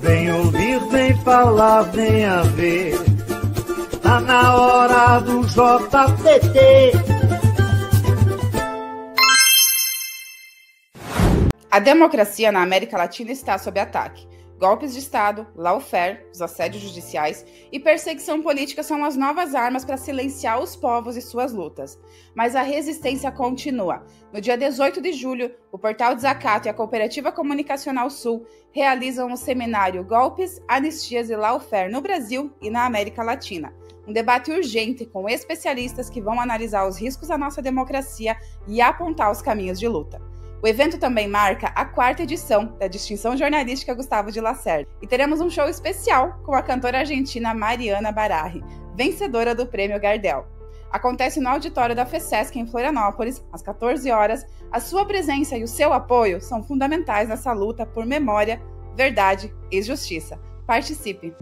Vem ouvir, vem falar, venha ver. Tá na hora do JTT. A democracia na América Latina está sob ataque. Golpes de Estado, lawfare, os assédios judiciais e perseguição política são as novas armas para silenciar os povos e suas lutas. Mas a resistência continua. No dia 18 de julho, o Portal Desacato e a Cooperativa Comunicacional Sul realizam o seminário Golpes, Anistias e Lawfare no Brasil e na América Latina. Um debate urgente com especialistas que vão analisar os riscos da nossa democracia e apontar os caminhos de luta. O evento também marca a 4ª edição da distinção jornalística Gustavo de Lacerda. E teremos um show especial com a cantora argentina Mariana Bararri, vencedora do Prêmio Gardel. Acontece no auditório da FESESC em Florianópolis, às 14 horas. A sua presença e o seu apoio são fundamentais nessa luta por memória, verdade e justiça. Participe!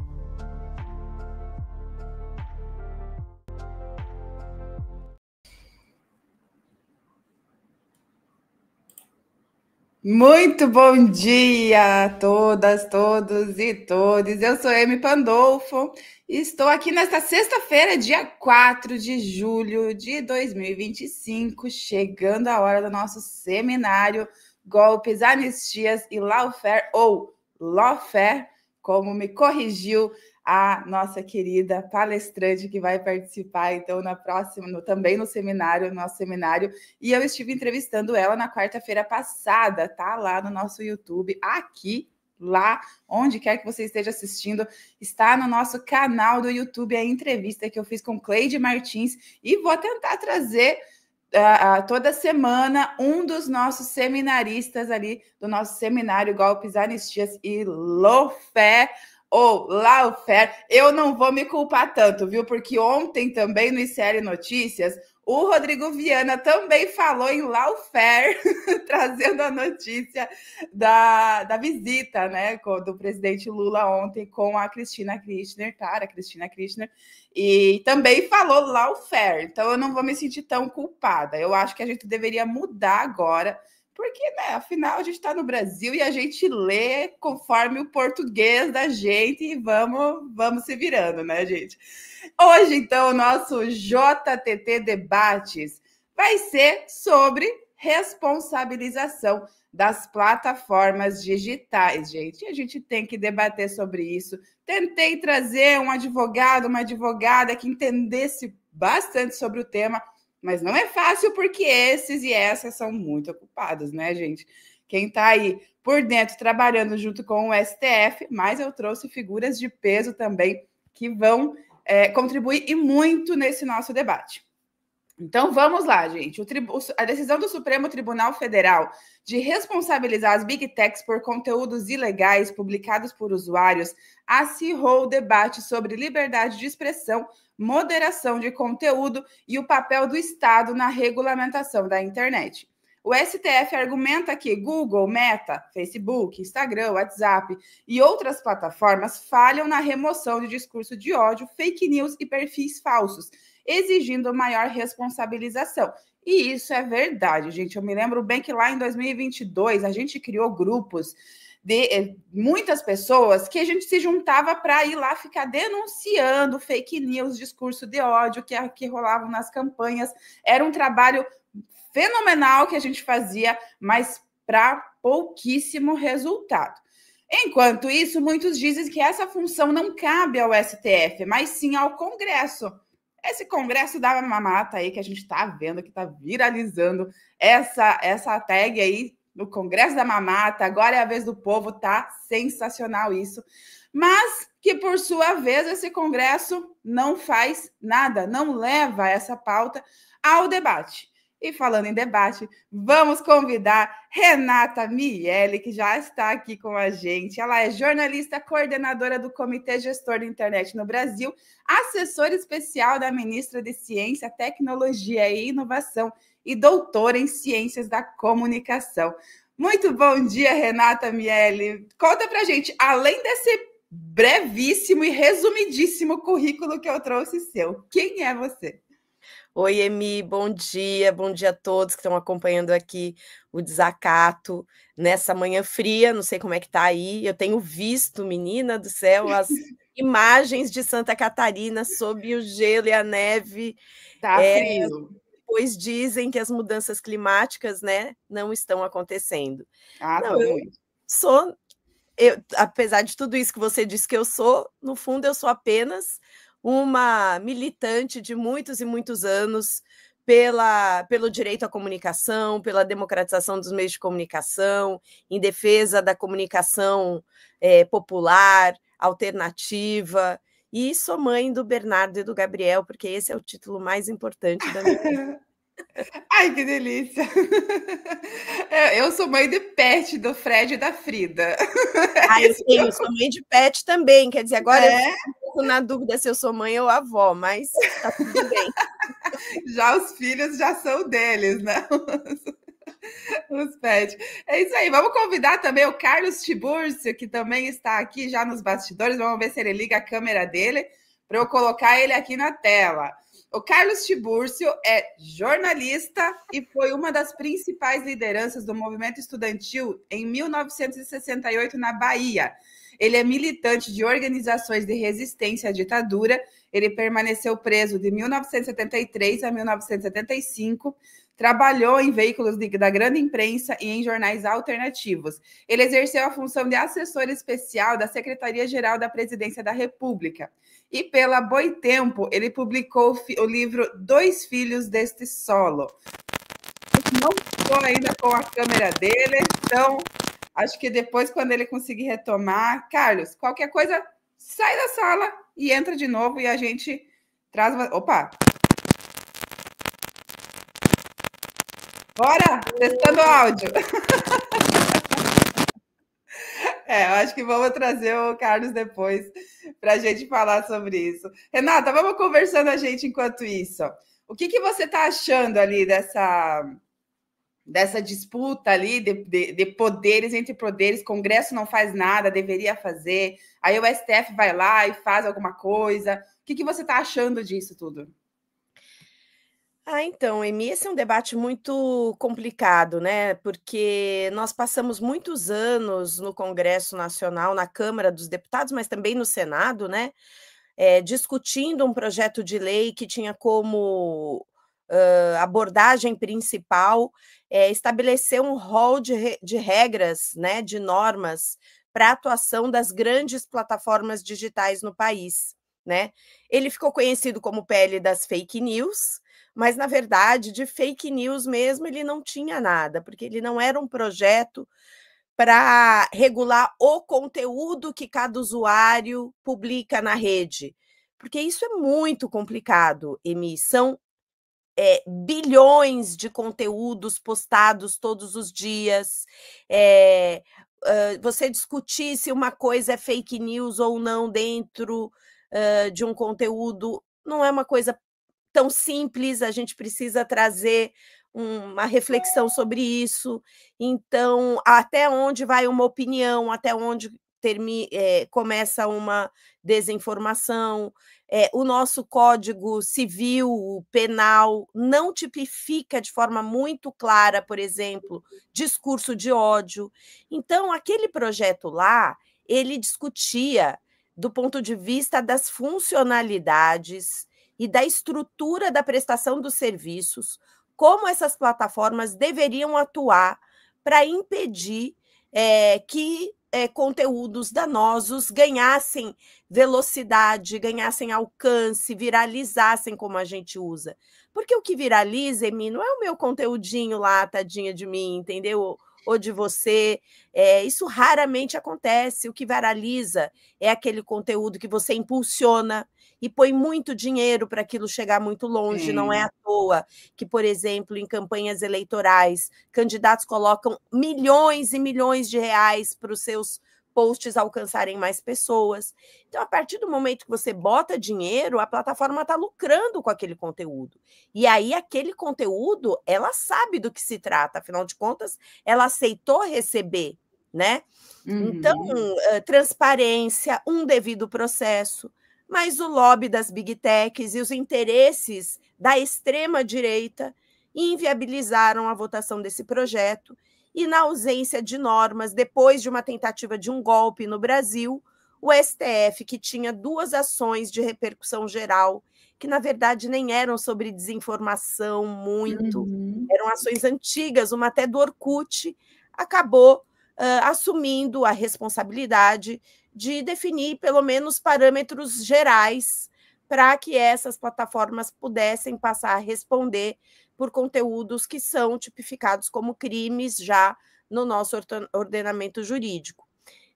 Muito bom dia a todas, todos e todes. Eu sou Amy Pandolfo e estou aqui nesta sexta-feira, dia 4 de julho de 2025, chegando a hora do nosso seminário Golpes, Anistias e Lawfare, ou Lawfare, como me corrigiu a nossa querida palestrante que vai participar, então, também no seminário, nosso seminário, e eu estive entrevistando ela na quarta-feira passada, tá? Lá no nosso YouTube, aqui, lá, onde quer que você esteja assistindo, está no nosso canal do YouTube a entrevista que eu fiz com Cleide Martins, e vou tentar trazer toda semana um dos nossos seminaristas ali, do nosso seminário Golpes, Anistias e Lawfare, ou Lawfare. Eu não vou me culpar tanto, viu? Porque ontem também no ICL Notícias, o Rodrigo Viana também falou em Lawfare, trazendo a notícia da visita, né, do presidente Lula ontem com a Cristina Kirchner, e também falou Lawfare. Então eu não vou me sentir tão culpada. Eu acho que a gente deveria mudar agora, porque, né, afinal, a gente está no Brasil e a gente lê conforme o português da gente e vamos se virando, né, gente? Hoje, então, o nosso JTT Debates vai ser sobre responsabilização das plataformas digitais, gente. A gente tem que debater sobre isso. Tentei trazer um advogado, uma advogada que entendesse bastante sobre o tema, mas não é fácil porque esses e essas são muito ocupados, né, gente? Quem está aí por dentro trabalhando junto com o STF, mas eu trouxe figuras de peso também que vão contribuir e muito nesse nosso debate. Então, vamos lá, gente. A decisão do Supremo Tribunal Federal de responsabilizar as Big Techs por conteúdos ilegais publicados por usuários acirrou o debate sobre liberdade de expressão, moderação de conteúdo e o papel do Estado na regulamentação da internet. O STF argumenta que Google, Meta, Facebook, Instagram, WhatsApp e outras plataformas falham na remoção de discurso de ódio, fake news e perfis falsos, exigindo maior responsabilização. E isso é verdade, gente. Eu me lembro bem que lá em 2022 a gente criou grupos de muitas pessoas que a gente se juntava para ir lá ficar denunciando fake news, discurso de ódio que rolavam nas campanhas. Era um trabalho fenomenal que a gente fazia, mas para pouquíssimo resultado. Enquanto isso, muitos dizem que essa função não cabe ao STF, mas sim ao Congresso. Esse Congresso da mamata aí que a gente está vendo, que está viralizando essa tag aí no Congresso da mamata, agora é a vez do povo, tá sensacional isso. Mas que, por sua vez, esse Congresso não faz nada, não leva essa pauta ao debate. E falando em debate, vamos convidar Renata Miele, que já está aqui com a gente. Ela é jornalista, coordenadora do Comitê Gestor da Internet no Brasil, assessora especial da ministra de Ciência, Tecnologia e Inovação e doutora em Ciências da Comunicação. Muito bom dia, Renata Miele. Conta pra gente, além desse brevíssimo e resumidíssimo currículo que eu trouxe seu, quem é você? Oi, Emi, bom dia a todos que estão acompanhando aqui o Desacato nessa manhã fria, não sei como é que tá aí, eu tenho visto, menina do céu, as imagens de Santa Catarina sob o gelo e a neve, Tá frio. pois dizem que as mudanças climáticas, né, não estão acontecendo. Ah, Não, tô eu muito. sou, apesar de tudo isso que você disse que eu sou, no fundo eu sou apenas uma militante de muitos e muitos anos pelo direito à comunicação, pela democratização dos meios de comunicação, em defesa da comunicação popular, alternativa, e sou mãe do Bernardo e do Gabriel, porque esse é o título mais importante da minha vida. Ai, que delícia! Eu sou mãe de pet do Fred e da Frida. Ah, eu sou mãe de pet também, quer dizer, agora eu É, fico um pouco na dúvida se eu sou mãe ou avó, mas tá tudo bem. já os filhos já são deles, né? Os pets. É isso aí. Vamos convidar também o Carlos Tiburcio, que também está aqui já nos bastidores. Vamos ver se ele liga a câmera dele para eu colocar ele aqui na tela. O Carlos Tiburcio é jornalista e foi uma das principais lideranças do movimento estudantil em 1968 na Bahia. Ele é militante de organizações de resistência à ditadura. Ele permaneceu preso de 1973 a 1975. Trabalhou em veículos da grande imprensa e em jornais alternativos. Ele exerceu a função de assessor especial da Secretaria-Geral da Presidência da República. E pela Boitempo, ele publicou o livro Dois Filhos deste Solo. Não estou ainda com a câmera dele, então acho que depois, quando ele conseguir retomar... Carlos, qualquer coisa, sai da sala e entra de novo e a gente traz... Opa! Bora! Testando áudio. Eu acho que vamos trazer o Carlos depois para a gente falar sobre isso. Renata, vamos conversando a gente enquanto isso. O que você está achando ali dessa disputa ali de poderes entre poderes? Congresso não faz nada, deveria fazer. Aí o STF vai lá e faz alguma coisa. O que você está achando disso tudo? Então, Emi, esse é um debate muito complicado, né? Porque nós passamos muitos anos no Congresso Nacional, na Câmara dos Deputados, mas também no Senado, né? Discutindo um projeto de lei que tinha como abordagem principal estabelecer um rol de regras, né? De normas para a atuação das grandes plataformas digitais no país, né? Ele ficou conhecido como PL das fake news, mas, na verdade, de fake news mesmo ele não tinha nada, porque ele não era um projeto para regular o conteúdo que cada usuário publica na rede, porque isso é muito complicado, Emi. São bilhões de conteúdos postados todos os dias. Você discutir se uma coisa é fake news ou não dentro de um conteúdo não é uma coisa tão simples, a gente precisa trazer uma reflexão sobre isso. Então, até onde vai uma opinião, até onde começa uma desinformação. O nosso Código Civil Penal não tipifica de forma muito clara, por exemplo, discurso de ódio. Então, aquele projeto lá, ele discutia do ponto de vista das funcionalidades e da estrutura da prestação dos serviços, como essas plataformas deveriam atuar para impedir que conteúdos danosos ganhassem velocidade, ganhassem alcance, viralizassem como a gente usa. Porque o que viraliza, Emi, não é o meu conteúdinho lá, tadinha de mim, entendeu? Ou de você. Isso raramente acontece. O que viraliza é aquele conteúdo que você impulsiona e põe muito dinheiro para aquilo chegar muito longe. Sim. Não é à toa que, por exemplo, em campanhas eleitorais, candidatos colocam milhões e milhões de reais para os seus posts alcançarem mais pessoas. Então, a partir do momento que você bota dinheiro, a plataforma está lucrando com aquele conteúdo. E aí, aquele conteúdo, ela sabe do que se trata, afinal de contas, ela aceitou receber, né? Então, transparência, um devido processo. mas o lobby das big techs e os interesses da extrema-direita inviabilizaram a votação desse projeto e, na ausência de normas, depois de uma tentativa de um golpe no Brasil, o STF, que tinha 2 ações de repercussão geral, que, na verdade, nem eram sobre desinformação muito, eram ações antigas, uma até do Orkut, acabou assumindo a responsabilidade de definir, pelo menos, parâmetros gerais para que essas plataformas pudessem passar a responder por conteúdos que são tipificados como crimes já no nosso ordenamento jurídico.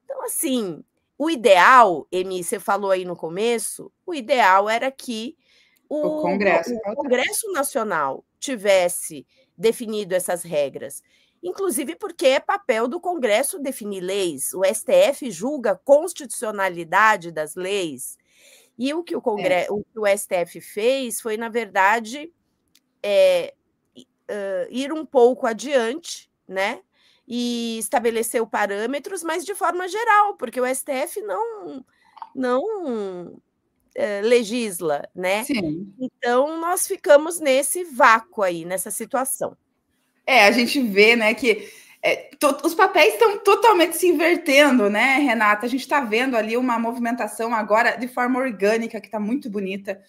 Então, assim, o ideal, Emi, você falou aí no começo, o ideal era que o Congresso Nacional tivesse definido essas regras, inclusive porque é papel do Congresso definir leis. O STF julga a constitucionalidade das leis, e o que o STF fez foi, na verdade, ir um pouco adiante, né? E estabeleceu parâmetros, mas de forma geral, porque o STF não legisla, né? Sim. Então, nós ficamos nesse vácuo aí, nessa situação. A gente vê, né, que os papéis estão totalmente se invertendo, né, Renata? A gente está vendo ali uma movimentação agora de forma orgânica, que está muito bonita,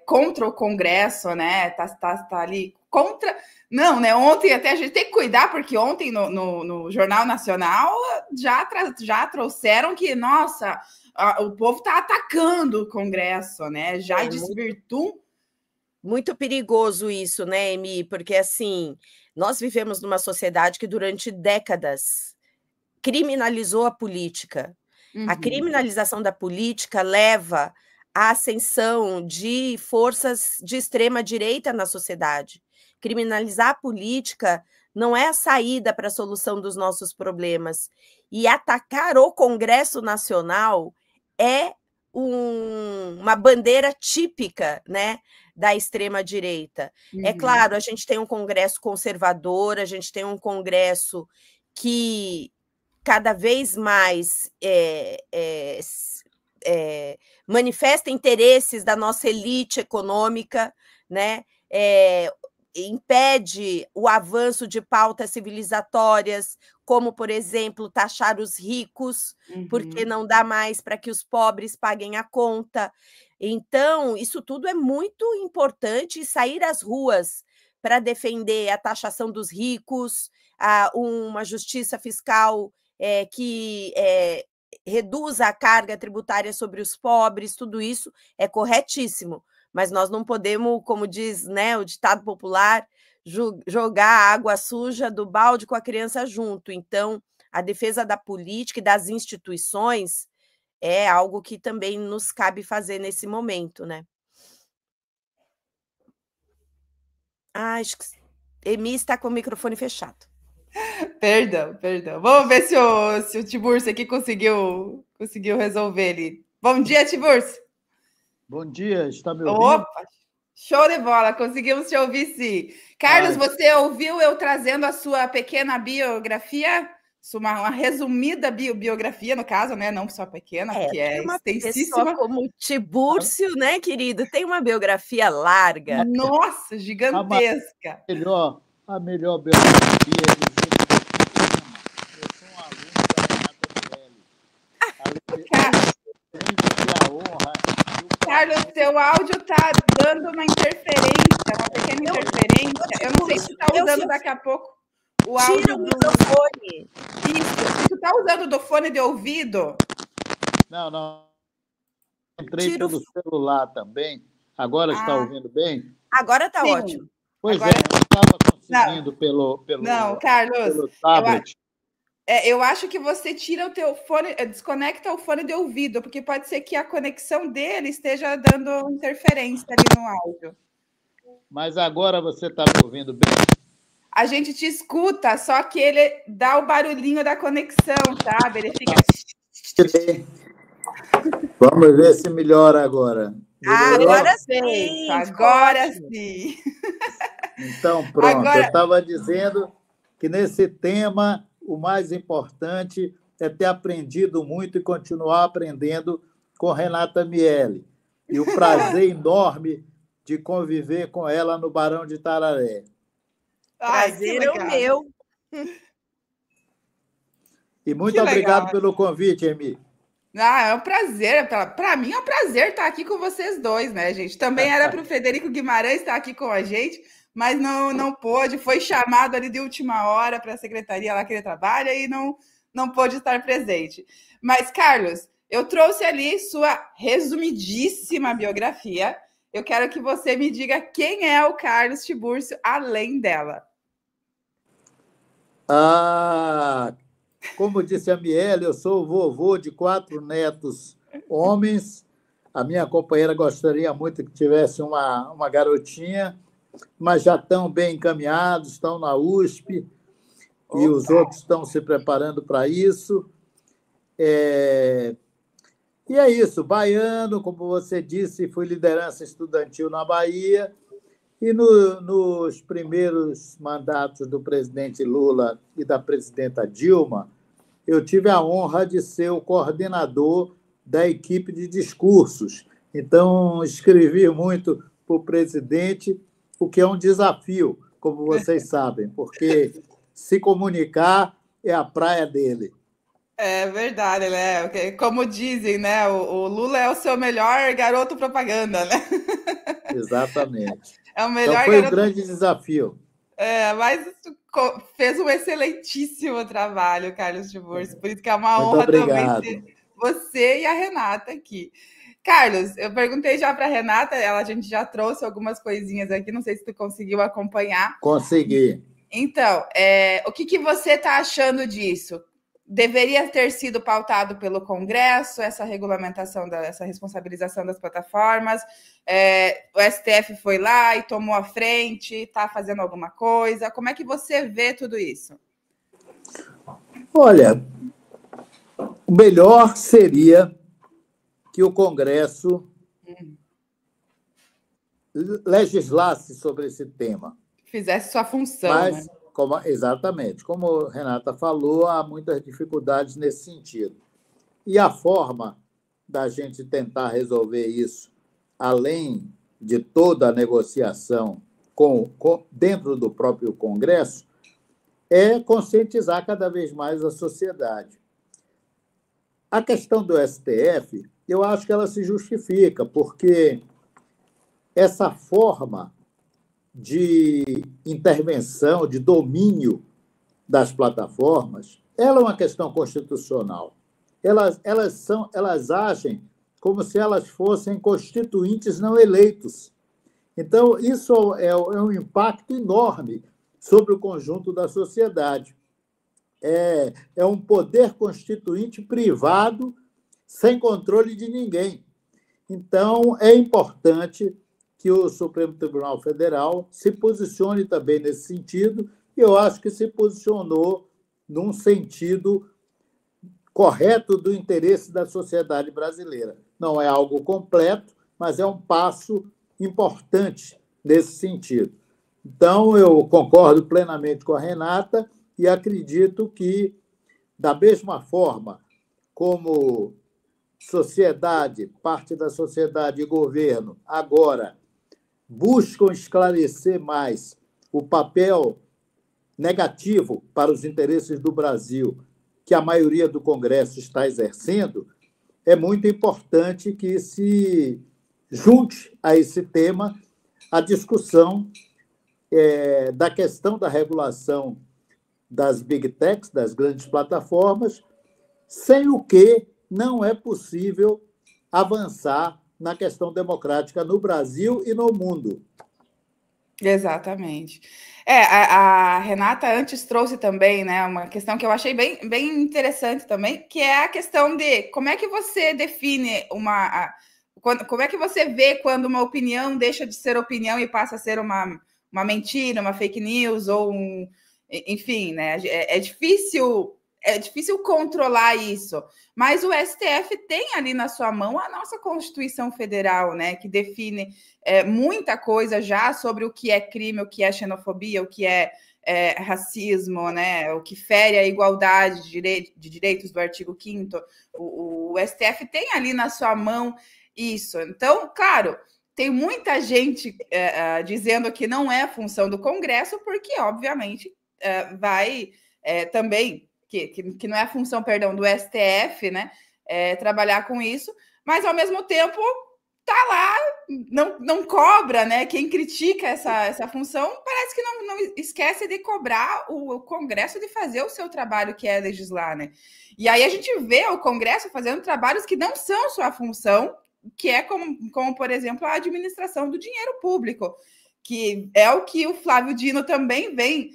contra o Congresso, né? Tá ali contra. Não, né? Ontem até a gente tem que cuidar, porque ontem no Jornal Nacional já trouxeram que, nossa, o povo está atacando o Congresso, né? Já desvirtuam. Muito perigoso isso, né, Emi? Porque, assim, nós vivemos numa sociedade que durante décadas criminalizou a política. A criminalização da política leva à ascensão de forças de extrema-direita na sociedade. Criminalizar a política não é a saída para a solução dos nossos problemas. E atacar o Congresso Nacional é uma bandeira típica, né, da extrema-direita. É claro, a gente tem um Congresso conservador, a gente tem um Congresso que cada vez mais manifesta interesses da nossa elite econômica, né? Impede o avanço de pautas civilizatórias, como, por exemplo, taxar os ricos, porque não dá mais para que os pobres paguem a conta. Então, isso tudo é muito importante, sair às ruas para defender a taxação dos ricos, uma justiça fiscal que reduza a carga tributária sobre os pobres, tudo isso é corretíssimo. Mas nós não podemos, como diz, né, o ditado popular, jogar a água suja do balde com a criança junto. Então, a defesa da política e das instituições é algo que também nos cabe fazer nesse momento, né? Acho que Emi está com o microfone fechado. Perdão. Vamos ver se o Tiburcio aqui conseguiu resolver ele. Bom dia, Tiburcio. Bom dia, está me ouvindo? Opa, show de bola, conseguimos te ouvir, sim. Carlos, você ouviu eu trazendo a sua pequena biografia? Uma resumida biografia, no caso, né? Não só pequena, porque é extensíssima. Pessoa como Tiburcio, né, querido? Tem uma biografia larga. Nossa, gigantesca. A melhor biografia eu sou um aluno da Renata Miele. A honra. Carlos, seu áudio está dando uma interferência, uma pequena interferência. Eu não sei se está usando daqui a pouco o áudio. Tira o microfone. Isso. Se tu está usando do fone de ouvido. Não. Entrei pelo celular também. Agora está ouvindo bem? Agora está ótimo. Pois agora... eu não estava conseguindo pelo Carlos, pelo tablet. Eu acho que você tira o teu fone, desconecta o fone de ouvido, porque pode ser que a conexão dele esteja dando interferência ali no áudio. Mas agora você está me ouvindo bem? A gente te escuta, só que ele dá o barulhinho da conexão, sabe? Ele fica... Vamos ver se melhora agora. Agora sim! Agora sim! Então, pronto. Eu estava dizendo que nesse tema... O mais importante é ter aprendido muito e continuar aprendendo com Renata Miele e o prazer enorme de conviver com ela no Barão de Itararé. Prazer é o meu. E muito obrigado pelo convite, Emi. É um prazer. Para mim é um prazer estar aqui com vocês dois, né, gente? Também era para o Frederico Guimarães estar aqui com a gente, mas não pôde. Foi chamado ali de última hora para a secretaria lá que ele trabalha e não pôde estar presente. Mas, Carlos, eu trouxe ali sua resumidíssima biografia. Eu quero que você me diga quem é o Carlos Tiburcio além dela. Como disse a Miele, eu sou o vovô de 4 netos homens. A minha companheira gostaria muito que tivesse uma garotinha, mas já estão bem encaminhados, estão na USP. Opa. E os outros estão se preparando para isso. E é isso, baiano, como você disse, fui liderança estudantil na Bahia, e nos primeiros mandatos do presidente Lula e da presidenta Dilma, eu tive a honra de ser o coordenador da equipe de discursos. Então, escrevi muito para o presidente, o que é um desafio, como vocês sabem, porque se comunicar é a praia dele. É verdade, né? Como dizem, né? O Lula é o seu melhor garoto propaganda, né? Exatamente. É o melhor então foi um grande desafio. Mas fez um excelentíssimo trabalho, Carlos Tiburcio. Por isso que é uma honra também ter você e a Renata aqui. Carlos, eu perguntei já para a Renata, a gente já trouxe algumas coisinhas aqui, não sei se tu conseguiu acompanhar. Consegui. Então, o que você está achando disso? Deveria ter sido pautado pelo Congresso, essa regulamentação, essa responsabilização das plataformas. O STF foi lá e tomou a frente, está fazendo alguma coisa. Como é que você vê tudo isso? Olha, o melhor seria que o Congresso legislasse sobre esse tema. Fizesse sua função. Mas, né? Exatamente. Como a Renata falou, há muitas dificuldades nesse sentido. E a forma da gente tentar resolver isso, além de toda a negociação dentro do próprio Congresso, é conscientizar cada vez mais a sociedade. A questão do STF, eu acho que ela se justifica, porque essa forma de intervenção, de domínio das plataformas, ela é uma questão constitucional. Elas agem como se elas fossem constituintes não eleitos. Então, isso é um impacto enorme sobre o conjunto da sociedade. É um poder constituinte privado, sem controle de ninguém. Então, é importante que o Supremo Tribunal Federal se posicione também nesse sentido, e eu acho que se posicionou num sentido correto do interesse da sociedade brasileira. Não é algo completo, mas é um passo importante nesse sentido. Então, eu concordo plenamente com a Renata e acredito que, da mesma forma como sociedade, parte da sociedade e governo, agora buscam esclarecer mais o papel negativo para os interesses do Brasil que a maioria do Congresso está exercendo, é muito importante que se junte a esse tema a discussão da questão da regulação das big techs, das grandes plataformas, sem o que não é possível avançar na questão democrática no Brasil e no mundo. Exatamente. A Renata antes trouxe também, né, uma questão que eu achei bem interessante também, que é a questão de como é que você define como é que você vê quando uma opinião deixa de ser opinião e passa a ser uma mentira, uma fake news, ou enfim, né? É difícil controlar isso, mas o STF tem ali na sua mão a nossa Constituição Federal, né, que define muita coisa já sobre o que é crime, o que é xenofobia, o que é racismo, né, o que fere a igualdade de direitos do artigo 5º, o STF tem ali na sua mão isso. Então, claro, tem muita gente dizendo que não é função do Congresso, porque, obviamente, vai também, que não é função, perdão, do STF, né, trabalhar com isso, mas, ao mesmo tempo, tá lá, não cobra, né? Quem critica essa função parece que não esquece de cobrar o Congresso de fazer o seu trabalho, que é legislar, né? E aí a gente vê o Congresso fazendo trabalhos que não são sua função, que é como, por exemplo, a administração do dinheiro público, que é o que o Flávio Dino também vem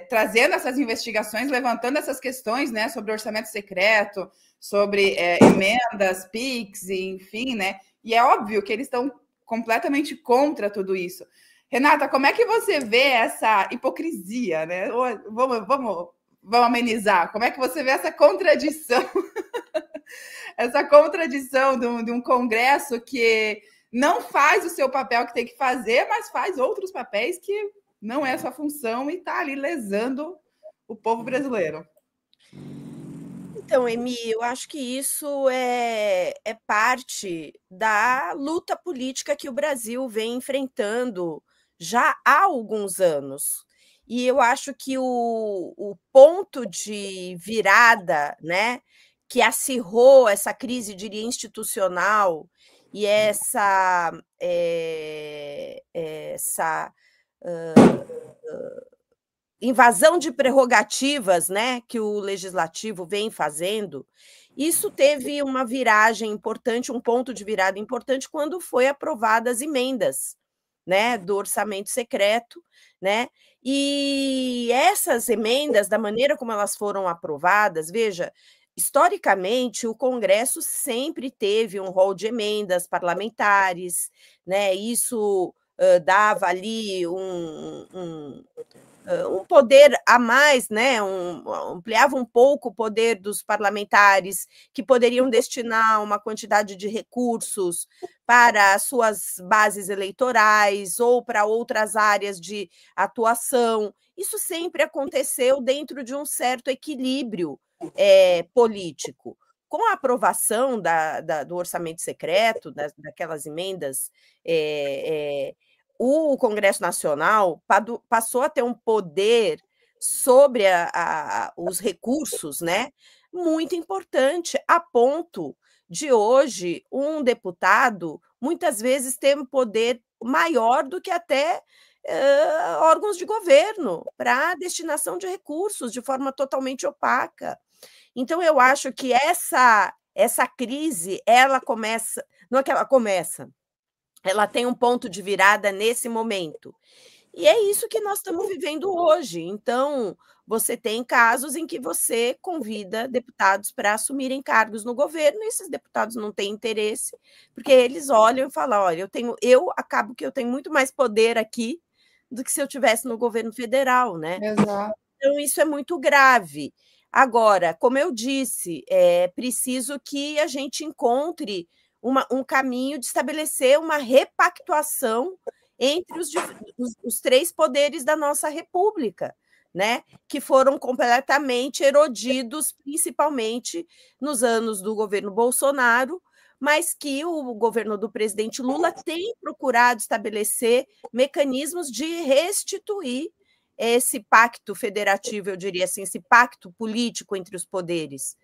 trazendo essas investigações, levantando essas questões, né, sobre orçamento secreto, sobre emendas, PIX, enfim, né? E é óbvio que eles estão completamente contra tudo isso. Renata, como é que você vê essa hipocrisia, né? Vamos amenizar. Como é que você vê essa contradição? Essa contradição de um Congresso que não faz o seu papel que tem que fazer, mas faz outros papéis que não é sua função e está ali lesando o povo brasileiro. Então, Emi, eu acho que isso é parte da luta política que o Brasil vem enfrentando já há alguns anos. E eu acho que o ponto de virada, né, que acirrou essa crise, diria, institucional e essa invasão de prerrogativas, né, que o legislativo vem fazendo, isso teve uma viragem importante, um ponto de virada importante quando foi aprovadas as emendas, né, do orçamento secreto, né? E essas emendas, da maneira como elas foram aprovadas, veja, historicamente o Congresso sempre teve um rol de emendas parlamentares, né? Isso dava ali um poder a mais, né? Ampliava um pouco o poder dos parlamentares, que poderiam destinar uma quantidade de recursos para as suas bases eleitorais ou para outras áreas de atuação. Isso sempre aconteceu dentro de um certo equilíbrio político. Com a aprovação do orçamento secreto, daquelas emendas, o Congresso Nacional passou a ter um poder sobre os recursos, né, muito importante, a ponto de hoje um deputado muitas vezes ter um poder maior do que até órgãos de governo para destinação de recursos de forma totalmente opaca. Então, eu acho que essa crise, ela começa, não é que ela começa, ela tem um ponto de virada nesse momento. E é isso que nós estamos vivendo hoje. Então, você tem casos em que você convida deputados para assumirem cargos no governo, e esses deputados não têm interesse, porque eles olham e falam: olha, eu acabo que eu tenho muito mais poder aqui do que se eu estivesse no governo federal, né? Exato. Então, isso é muito grave. Agora, como eu disse, é preciso que a gente encontre um caminho de estabelecer uma repactuação entre os três poderes da nossa República, né? Que foram completamente erodidos, principalmente nos anos do governo Bolsonaro, mas que o governo do presidente Lula tem procurado estabelecer mecanismos de restituir esse pacto federativo, eu diria assim, esse pacto político entre os poderes.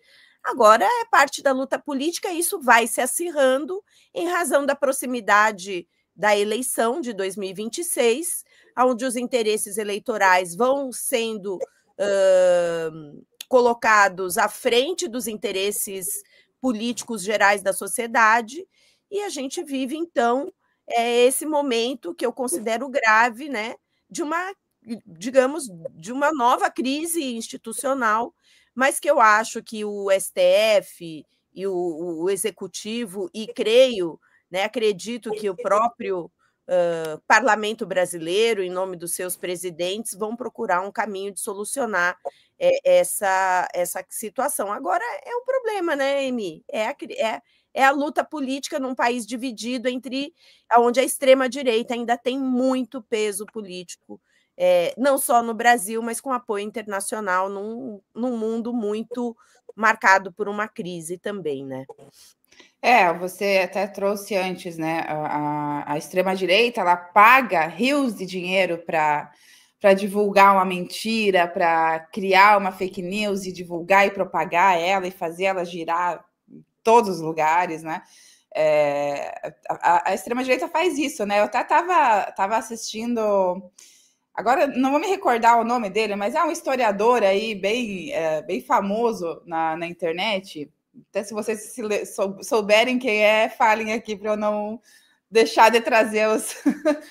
Agora é parte da luta política, e isso vai se acirrando em razão da proximidade da eleição de 2026, onde os interesses eleitorais vão sendo colocados à frente dos interesses políticos gerais da sociedade, e a gente vive, então, esse momento que eu considero grave, né, de uma, digamos, de uma nova crise institucional, mas que eu acho que o STF e o Executivo, e creio, né, acredito que o próprio Parlamento brasileiro, em nome dos seus presidentes, vão procurar um caminho de solucionar essa situação. Agora, é um problema, né, Emi? É a luta política num país dividido onde a extrema-direita ainda tem muito peso político não só no Brasil, mas com apoio internacional num mundo muito marcado por uma crise também, né? Você até trouxe antes, né? A extrema-direita, ela paga rios de dinheiro para divulgar uma mentira, para criar uma fake news e divulgar e propagar ela e fazer ela girar em todos os lugares, né? A extrema-direita faz isso, né? Eu até estava assistindo. Agora, não vou me recordar o nome dele, mas é um historiador aí bem famoso na internet. Até se vocês souberem quem é, falem aqui para eu não deixar de trazer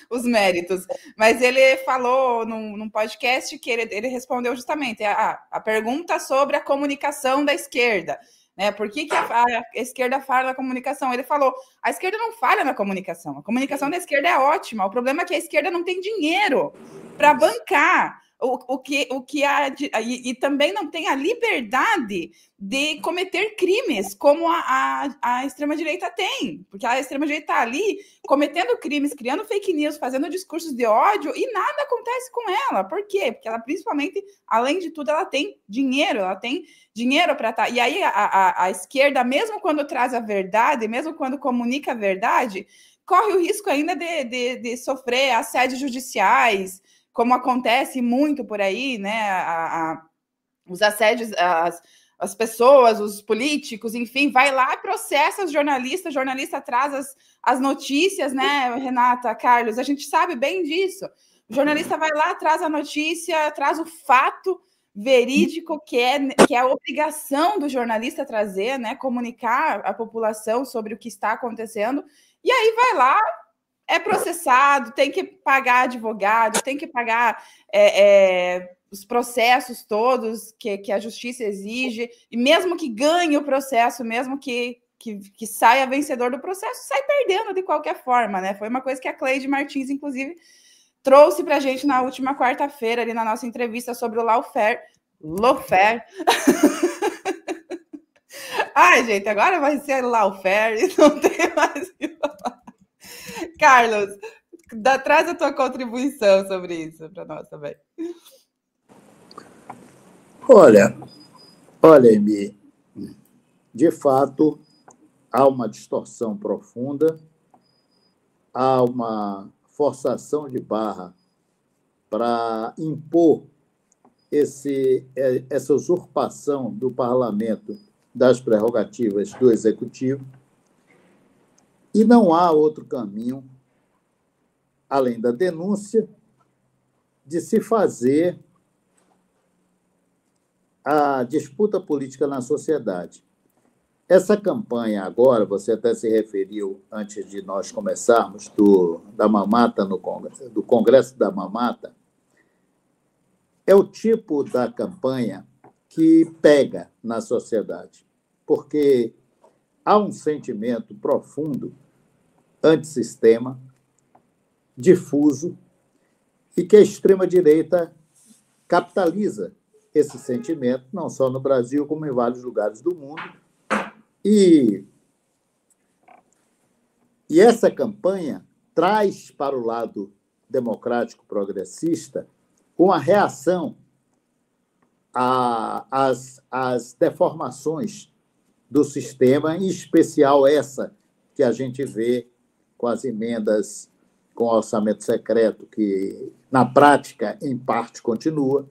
os méritos. Mas ele falou num podcast que ele respondeu justamente a pergunta sobre a comunicação da esquerda. Né? Por que a esquerda falha na comunicação? Ele falou, a esquerda não falha na comunicação. A comunicação da esquerda é ótima. O problema é que a esquerda não tem dinheiro para bancar e também não tem a liberdade de cometer crimes como a extrema-direita tem, porque a extrema-direita está ali cometendo crimes, criando fake news, fazendo discursos de ódio e nada acontece com ela. Por quê? Porque ela, principalmente, além de tudo, ela tem dinheiro para estar. E aí a esquerda, mesmo quando traz a verdade, mesmo quando comunica a verdade, corre o risco ainda de sofrer assédios judiciais, como acontece muito por aí, né? Os assédios, as pessoas, os políticos, enfim, vai lá e processa os jornalistas, o jornalista traz as notícias, né, Renata, Carlos? A gente sabe bem disso. O jornalista vai lá, traz a notícia, traz o fato verídico, que é a obrigação do jornalista trazer, né? Comunicar à população sobre o que está acontecendo, e aí vai lá, é processado, tem que pagar advogado, tem que pagar os processos todos que a justiça exige, e mesmo que ganhe o processo, mesmo que saia vencedor do processo, sai perdendo de qualquer forma, né? Foi uma coisa que a Cleide Martins, inclusive, trouxe para a gente na última quarta-feira, ali na nossa entrevista sobre o lawfare. Ai, gente, agora vai ser lawfare e não tem mais o que falar. Carlos, traz a tua contribuição sobre isso para nós também. Olha, Emi, de fato, há uma distorção profunda, há uma forçação de barra para impor essa usurpação do parlamento das prerrogativas do executivo, e não há outro caminho, além da denúncia, de se fazer a disputa política na sociedade. Essa campanha agora, você até se referiu antes de nós começarmos, da mamata do Congresso da Mamata, é o tipo da campanha que pega na sociedade, porque há um sentimento profundo antissistema, difuso, e que a extrema-direita capitaliza esse sentimento, não só no Brasil, como em vários lugares do mundo. E essa campanha traz para o lado democrático progressista uma reação às deformações do sistema, em especial essa que a gente vê com as emendas com orçamento secreto, que, na prática, em parte, continua.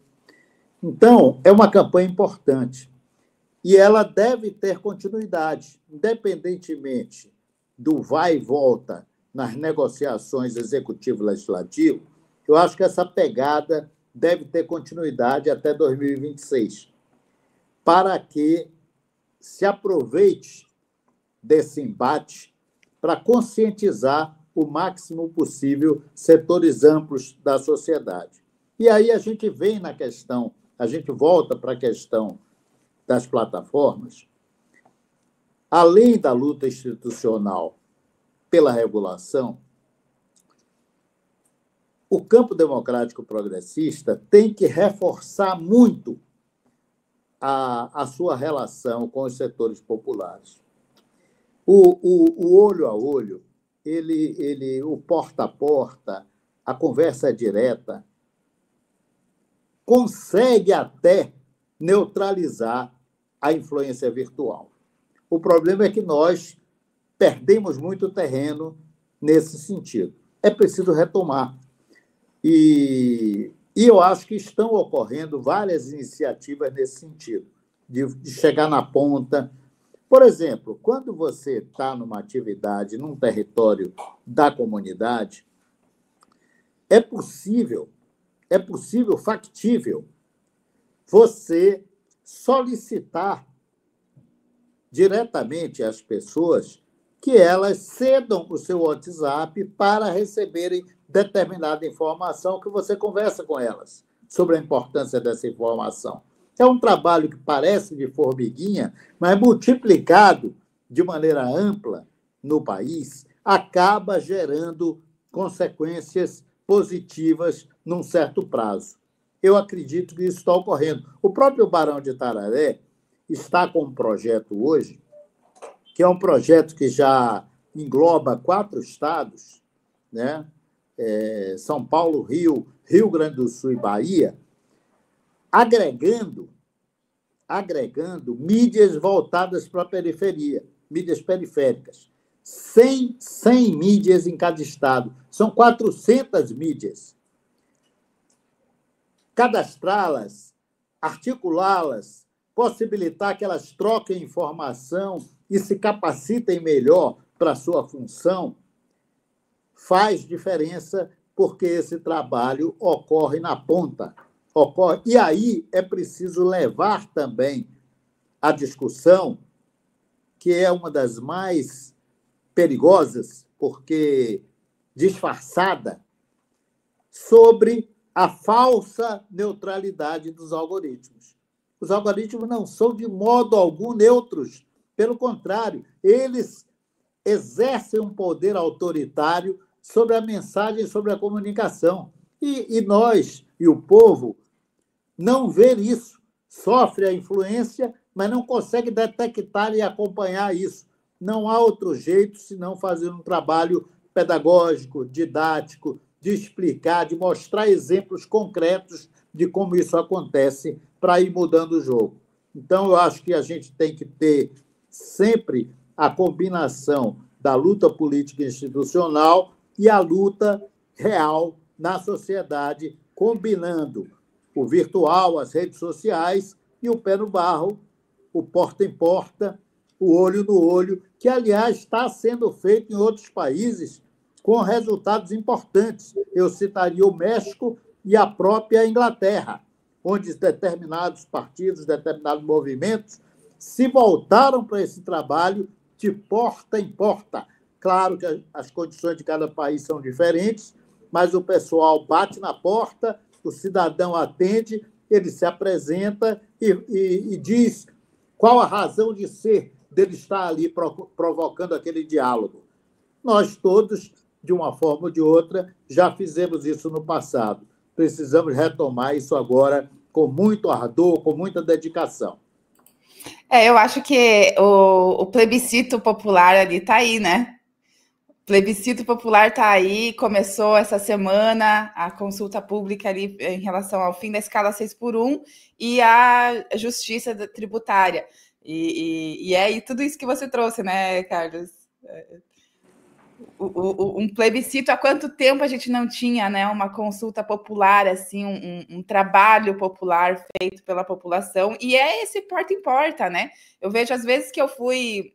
Então, é uma campanha importante. E ela deve ter continuidade, independentemente do vai e volta nas negociações executivo-legislativo. Eu acho que essa pegada deve ter continuidade até 2026, para que se aproveite desse embate para conscientizar o máximo possível setores amplos da sociedade. E aí a gente vem na questão, a gente volta para a questão das plataformas. Além da luta institucional pela regulação, o campo democrático progressista tem que reforçar muito a sua relação com os setores populares. O olho a olho, o porta a porta, a conversa direta, consegue até neutralizar a influência virtual. O problema é que nós perdemos muito terreno nesse sentido. É preciso retomar. E eu acho que estão ocorrendo várias iniciativas nesse sentido, de chegar na ponta. Por exemplo, quando você está numa atividade, num território da comunidade, é possível, factível, você solicitar diretamente às pessoas que elas cedam o seu WhatsApp para receberem determinada informação, que você conversa com elas sobre a importância dessa informação. É um trabalho que parece de formiguinha, mas multiplicado de maneira ampla no país, acaba gerando consequências positivas num certo prazo. Eu acredito que isso está ocorrendo. O próprio Barão de Itararé está com um projeto hoje, que é um projeto que já engloba 4 estados, né? São Paulo, Rio, Rio Grande do Sul e Bahia, agregando mídias voltadas para a periferia, mídias periféricas. 100 mídias em cada estado. São 400 mídias. Cadastrá-las, articulá-las, possibilitar que elas troquem informação e se capacitem melhor para a sua função, faz diferença, porque esse trabalho ocorre na ponta. E aí é preciso levar também a discussão, que é uma das mais perigosas, porque disfarçada, sobre a falsa neutralidade dos algoritmos. Os algoritmos não são de modo algum neutros. Pelo contrário, eles exercem um poder autoritário sobre a mensagem, sobre a comunicação. E nós, e o povo, não vê isso. Sofre a influência, mas não consegue detectar e acompanhar isso. Não há outro jeito senão fazer um trabalho pedagógico, didático, de explicar, de mostrar exemplos concretos de como isso acontece para ir mudando o jogo. Então, eu acho que a gente tem que ter sempre a combinação da luta política e institucional e a luta real na sociedade, combinando o virtual, as redes sociais e o pé no barro, o porta em porta, o olho no olho, que, aliás, está sendo feito em outros países com resultados importantes. Eu citaria o México e a própria Inglaterra, onde determinados partidos, determinados movimentos se voltaram para esse trabalho de porta em porta. Claro que as condições de cada país são diferentes, mas o pessoal bate na porta, o cidadão atende, ele se apresenta e diz qual a razão de ser dele estar ali provocando aquele diálogo. Nós todos, de uma forma ou de outra, já fizemos isso no passado. Precisamos retomar isso agora com muito ardor, com muita dedicação. Eu acho que o plebiscito popular ali está aí, né? O plebiscito popular está aí, começou essa semana a consulta pública ali em relação ao fim da escala 6x1 e a justiça tributária. E é tudo isso que você trouxe, né, Carlos? Um plebiscito, há quanto tempo a gente não tinha, né, uma consulta popular, assim, um trabalho popular feito pela população, e é esse porta em porta, né? Eu vejo às vezes que eu fui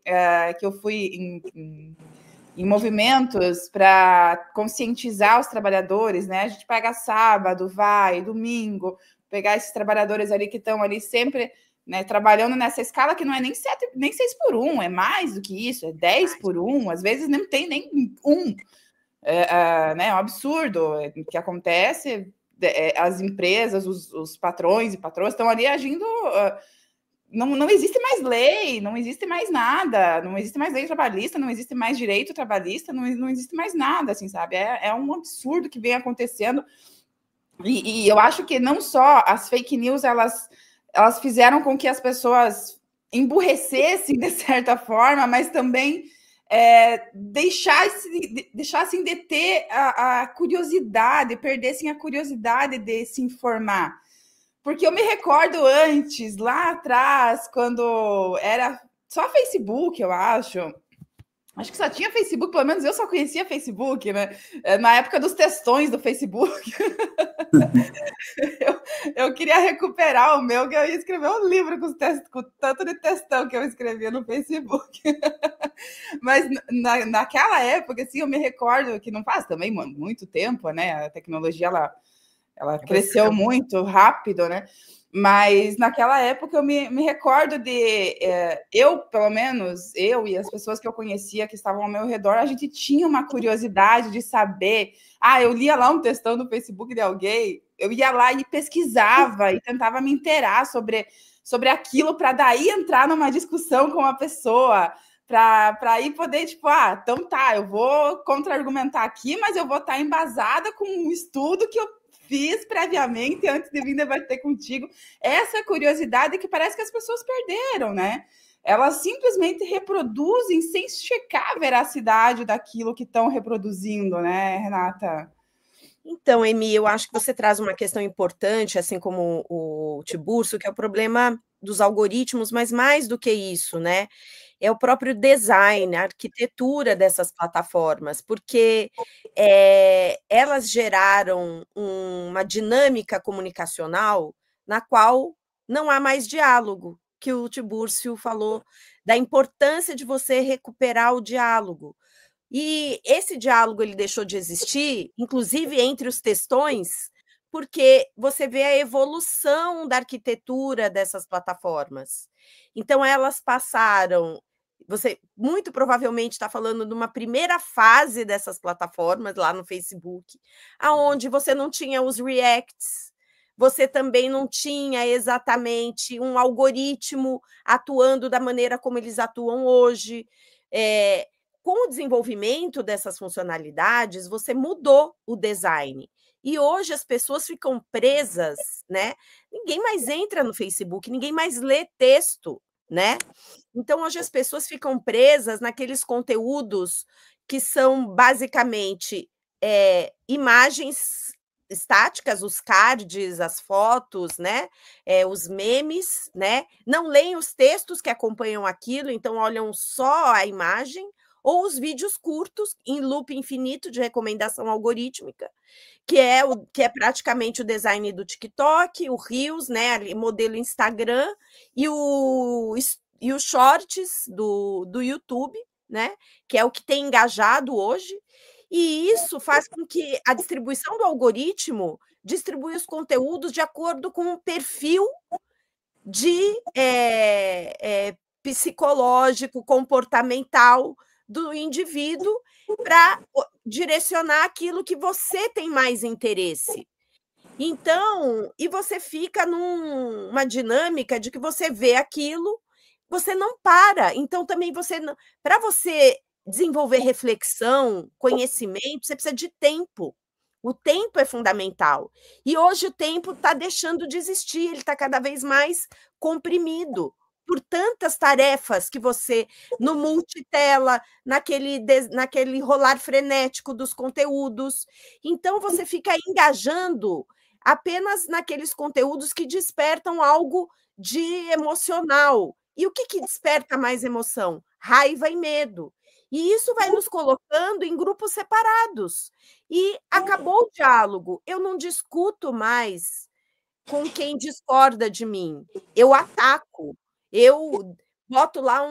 em movimentos para conscientizar os trabalhadores, né? A gente pega sábado, vai, domingo, pegar esses trabalhadores ali que estão ali sempre, né, trabalhando nessa escala que não é nem 6x1, é mais do que isso, é 10x1, às vezes não tem nem 1. Né, é um absurdo que acontece. As empresas, os patrões e patroas estão ali agindo. Não existe mais lei, não existe mais nada, não existe mais lei trabalhista, não existe mais direito trabalhista, não existe mais nada, assim, sabe? É um absurdo que vem acontecendo. E eu acho que não só as fake news, elas fizeram com que as pessoas emburrecessem de certa forma, mas também deixassem de ter a curiosidade, perdessem a curiosidade de se informar. Porque eu me recordo antes, lá atrás, quando era só Facebook, eu acho. Acho que só tinha Facebook, pelo menos eu só conhecia Facebook, né? Na época dos textões do Facebook. eu queria recuperar o meu, que eu ia escrever um livro com tanto de textão que eu escrevia no Facebook. Mas naquela época, assim, eu me recordo que não faz também muito tempo, né? A tecnologia, ela cresceu muito rápido, né? Mas naquela época eu me recordo de eu, pelo menos, eu e as pessoas que eu conhecia que estavam ao meu redor, a gente tinha uma curiosidade de saber. Eu lia lá um textão no Facebook de alguém, eu ia lá e pesquisava e tentava me inteirar sobre aquilo para daí entrar numa discussão com a pessoa, para aí poder, tipo, então tá, eu vou contra-argumentar aqui, mas eu vou estar embasada com um estudo que eu fiz previamente antes de vir debater contigo. Essa curiosidade que parece que as pessoas perderam, né? Elas simplesmente reproduzem sem checar a veracidade daquilo que estão reproduzindo, né, Renata? Então, Emi, eu acho que você traz uma questão importante, assim como o Tiburcio, que é o problema dos algoritmos, mas mais do que isso, né? É o próprio design, a arquitetura dessas plataformas, porque elas geraram uma dinâmica comunicacional na qual não há mais diálogo, que o Tiburcio falou da importância de você recuperar o diálogo. E esse diálogo ele deixou de existir, inclusive entre os textões, porque você vê a evolução da arquitetura dessas plataformas. Então, elas passaram. Você muito provavelmente está falando de uma primeira fase dessas plataformas lá no Facebook, aonde você não tinha os reacts, você também não tinha exatamente um algoritmo atuando da maneira como eles atuam hoje. Com o desenvolvimento dessas funcionalidades, você mudou o design. E hoje as pessoas ficam presas, né? Ninguém mais entra no Facebook, ninguém mais lê texto, né? Então, hoje as pessoas ficam presas naqueles conteúdos que são basicamente imagens estáticas, os cards, as fotos, né? Os memes, né? Não leem os textos que acompanham aquilo, então olham só a imagem, ou os vídeos curtos em loop infinito de recomendação algorítmica, que é praticamente o design do TikTok, o Reels, né? Modelo Instagram, e os shorts do YouTube, né? Que é o que tem engajado hoje. E isso faz com que a distribuição do algoritmo distribua os conteúdos de acordo com o perfil de psicológico, comportamental do indivíduo para direcionar aquilo que você tem mais interesse. Então, e você fica numa dinâmica de que você vê aquilo, você não para. Então, também para você desenvolver reflexão, conhecimento, você precisa de tempo. O tempo é fundamental. E hoje o tempo está deixando de existir, ele está cada vez mais comprimido por tantas tarefas que você, no multitela, naquele rolar frenético dos conteúdos. Então, você fica engajando apenas naqueles conteúdos que despertam algo de emocional. E o que desperta mais emoção? Raiva e medo. E isso vai nos colocando em grupos separados. E acabou o diálogo. Eu não discuto mais com quem discorda de mim. Eu ataco. Eu boto lá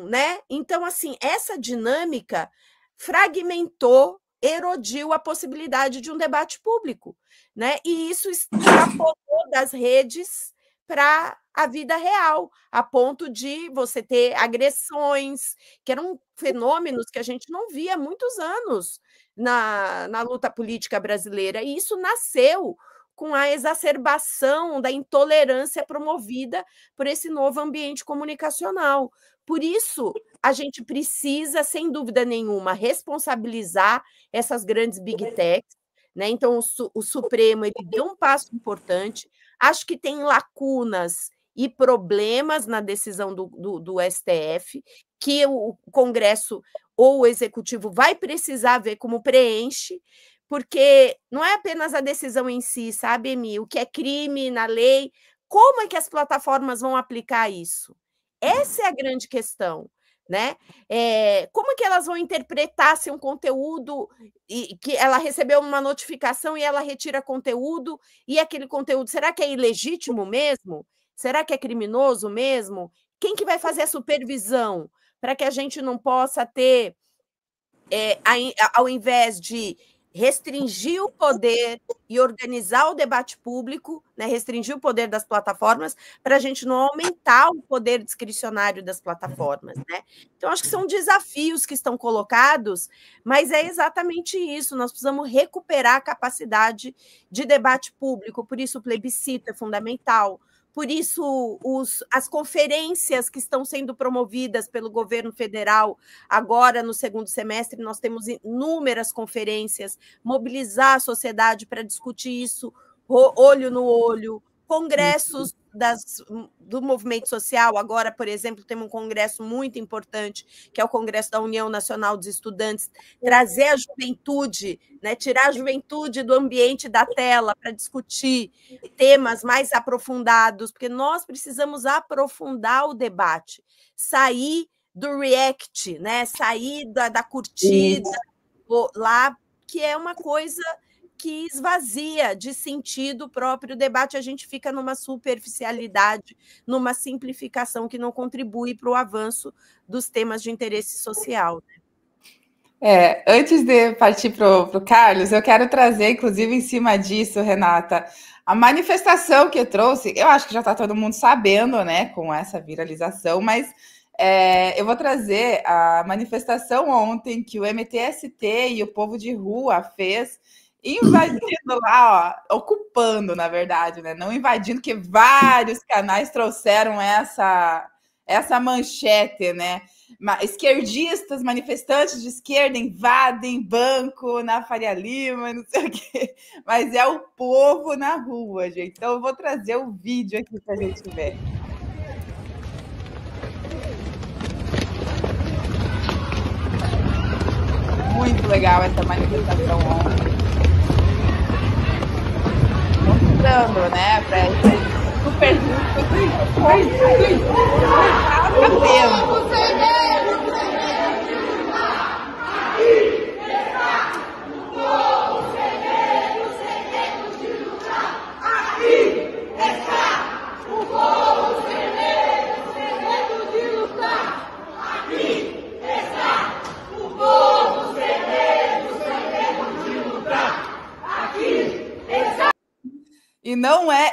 né? Então, assim, essa dinâmica fragmentou, erodiu a possibilidade de um debate público, né? E isso extrapolou das redes para a vida real, a ponto de você ter agressões, que eram fenômenos que a gente não via há muitos anos na luta política brasileira. E isso nasceu com a exacerbação da intolerância promovida por esse novo ambiente comunicacional. Por isso, a gente precisa, sem dúvida nenhuma, responsabilizar essas grandes big techs, né? Então, o Supremo ele deu um passo importante. Acho que tem lacunas e problemas na decisão do STF, que o Congresso ou o Executivo vai precisar ver como preenche, porque não é apenas a decisão em si, sabe, Emi? O que é crime na lei, como é que as plataformas vão aplicar isso? Essa é a grande questão, né? Como é que elas vão interpretar se um conteúdo e que ela recebeu uma notificação e ela retira conteúdo, e aquele conteúdo, será que é ilegítimo mesmo? Será que é criminoso mesmo? Quem que vai fazer a supervisão para que a gente não possa ter, ao invés de restringir o poder e organizar o debate público, né, restringir o poder das plataformas, para a gente não aumentar o poder discricionário das plataformas, né? Então, acho que são desafios que estão colocados, mas é exatamente isso, nós precisamos recuperar a capacidade de debate público, por isso o plebiscito é fundamental, por isso as conferências que estão sendo promovidas pelo governo federal, agora no segundo semestre, nós temos inúmeras conferências, mobilizar a sociedade para discutir isso, olho no olho, congressos do movimento social. Agora, por exemplo, temos um congresso muito importante, que é o Congresso da União Nacional dos Estudantes, trazer a juventude, né, tirar a juventude do ambiente da tela para discutir temas mais aprofundados, porque nós precisamos aprofundar o debate, sair do react, né, sair da curtida lá, que é uma coisa que esvazia de sentido o próprio debate, a gente fica numa superficialidade, numa simplificação que não contribui para o avanço dos temas de interesse social. Antes de partir para o Carlos, eu quero trazer, inclusive, em cima disso, Renata, a manifestação que eu trouxe, eu acho que já está todo mundo sabendo, né, com essa viralização, mas eu vou trazer a manifestação ontem que o MTST e o povo de rua fez, invadindo lá, ó, ocupando, na verdade, né? Não invadindo, que vários canais trouxeram essa manchete, né? Esquerdistas, manifestantes de esquerda invadem banco na Faria Lima, não sei o quê, mas é o povo na rua, gente. Então eu vou trazer o vídeo aqui para a gente ver. Muito legal essa manifestação ontem. Mostrando, né, para esse super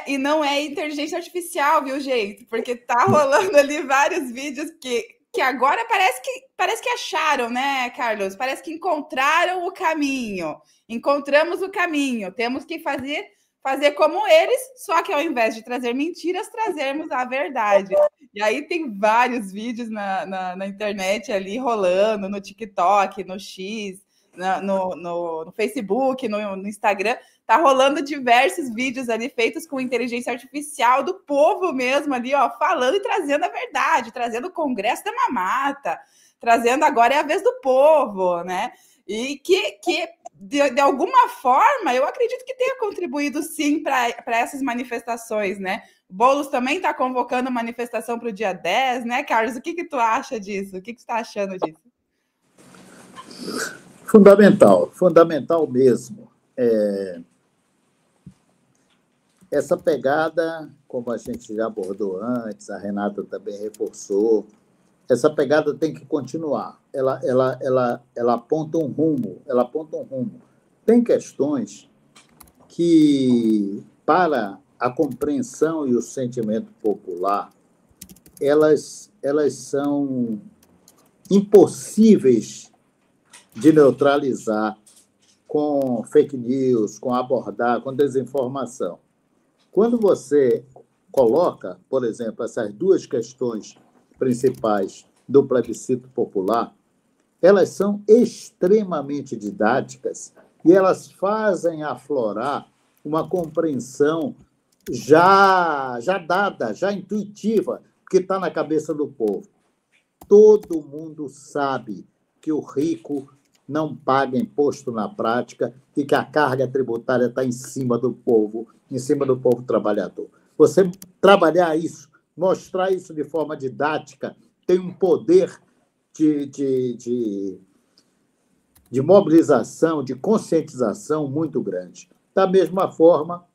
E não é inteligência artificial, viu, gente? Porque tá rolando ali vários vídeos que agora parece que acharam, né, Carlos? Parece que encontraram o caminho. Encontramos o caminho. Temos que fazer como eles, só que ao invés de trazer mentiras, trazermos a verdade. E aí tem vários vídeos na internet ali rolando, no TikTok, no X, no Facebook, no Instagram. Tá rolando diversos vídeos ali feitos com inteligência artificial do povo mesmo ali, ó, falando e trazendo a verdade, trazendo o Congresso da Mamata, trazendo agora é a vez do povo, né? E que de alguma forma, eu acredito que tenha contribuído sim para essas manifestações, né? O Boulos também está convocando manifestação para o dia 10, né, Carlos? O que tu acha disso? O que tu está achando disso? Fundamental mesmo. Essa pegada, como a gente já abordou antes, a Renata também reforçou, essa pegada tem que continuar. Ela aponta um rumo. Tem questões que, para a compreensão e o sentimento popular, elas são impossíveis de neutralizar com fake news, com abordar, com desinformação. Quando você coloca, por exemplo, essas duas questões principais do plebiscito popular, elas são extremamente didáticas e elas fazem aflorar uma compreensão já dada, já intuitiva, que está na cabeça do povo. Todo mundo sabe que o rico não paga imposto na prática e que a carga tributária está em cima do povo trabalhador. Você trabalhar isso, mostrar isso de forma didática, tem um poder de mobilização, de conscientização muito grande. Da mesma forma,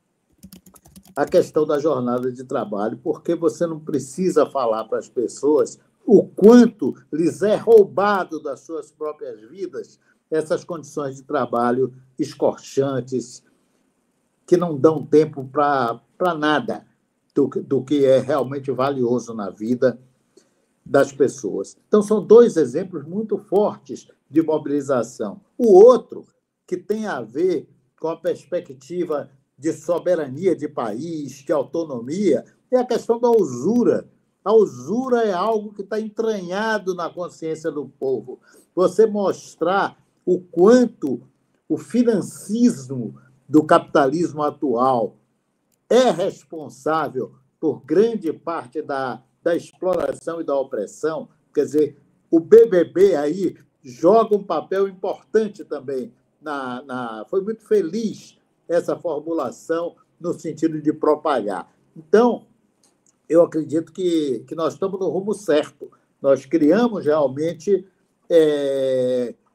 a questão da jornada de trabalho, porque você não precisa falar para as pessoas o quanto lhes é roubado das suas próprias vidas essas condições de trabalho escorchantes, que não dão tempo para nada do que é realmente valioso na vida das pessoas. Então, são dois exemplos muito fortes de mobilização. O outro, que tem a ver com a perspectiva de soberania de país, de autonomia, é a questão da usura. A usura é algo que está entranhado na consciência do povo. Você mostrar o quanto o financismo do capitalismo atual é responsável por grande parte da exploração e da opressão, quer dizer, o BBB aí joga um papel importante também. Foi muito feliz essa formulação no sentido de propagar. Então, eu acredito que nós estamos no rumo certo. Nós criamos realmente...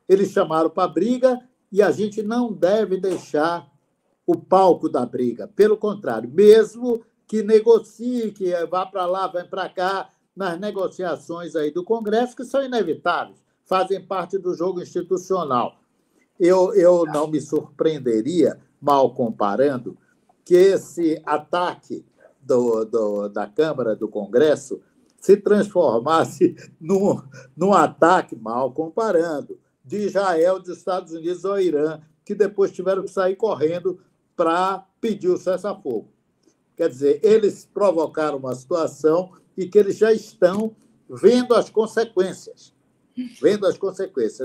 eles chamaram para a briga e a gente não deve deixar o palco da briga. Pelo contrário, mesmo que negocie, que vá para lá, vá para cá, nas negociações aí do Congresso, que são inevitáveis, fazem parte do jogo institucional. Eu não me surpreenderia, mal comparando, que esse ataque da Câmara, do Congresso, se transformasse num ataque, mal comparando, de Israel, dos Estados Unidos ao Irã, que depois tiveram que sair correndo para pedir o cessar-fogo. Quer dizer, eles provocaram uma situação e que eles já estão vendo as consequências.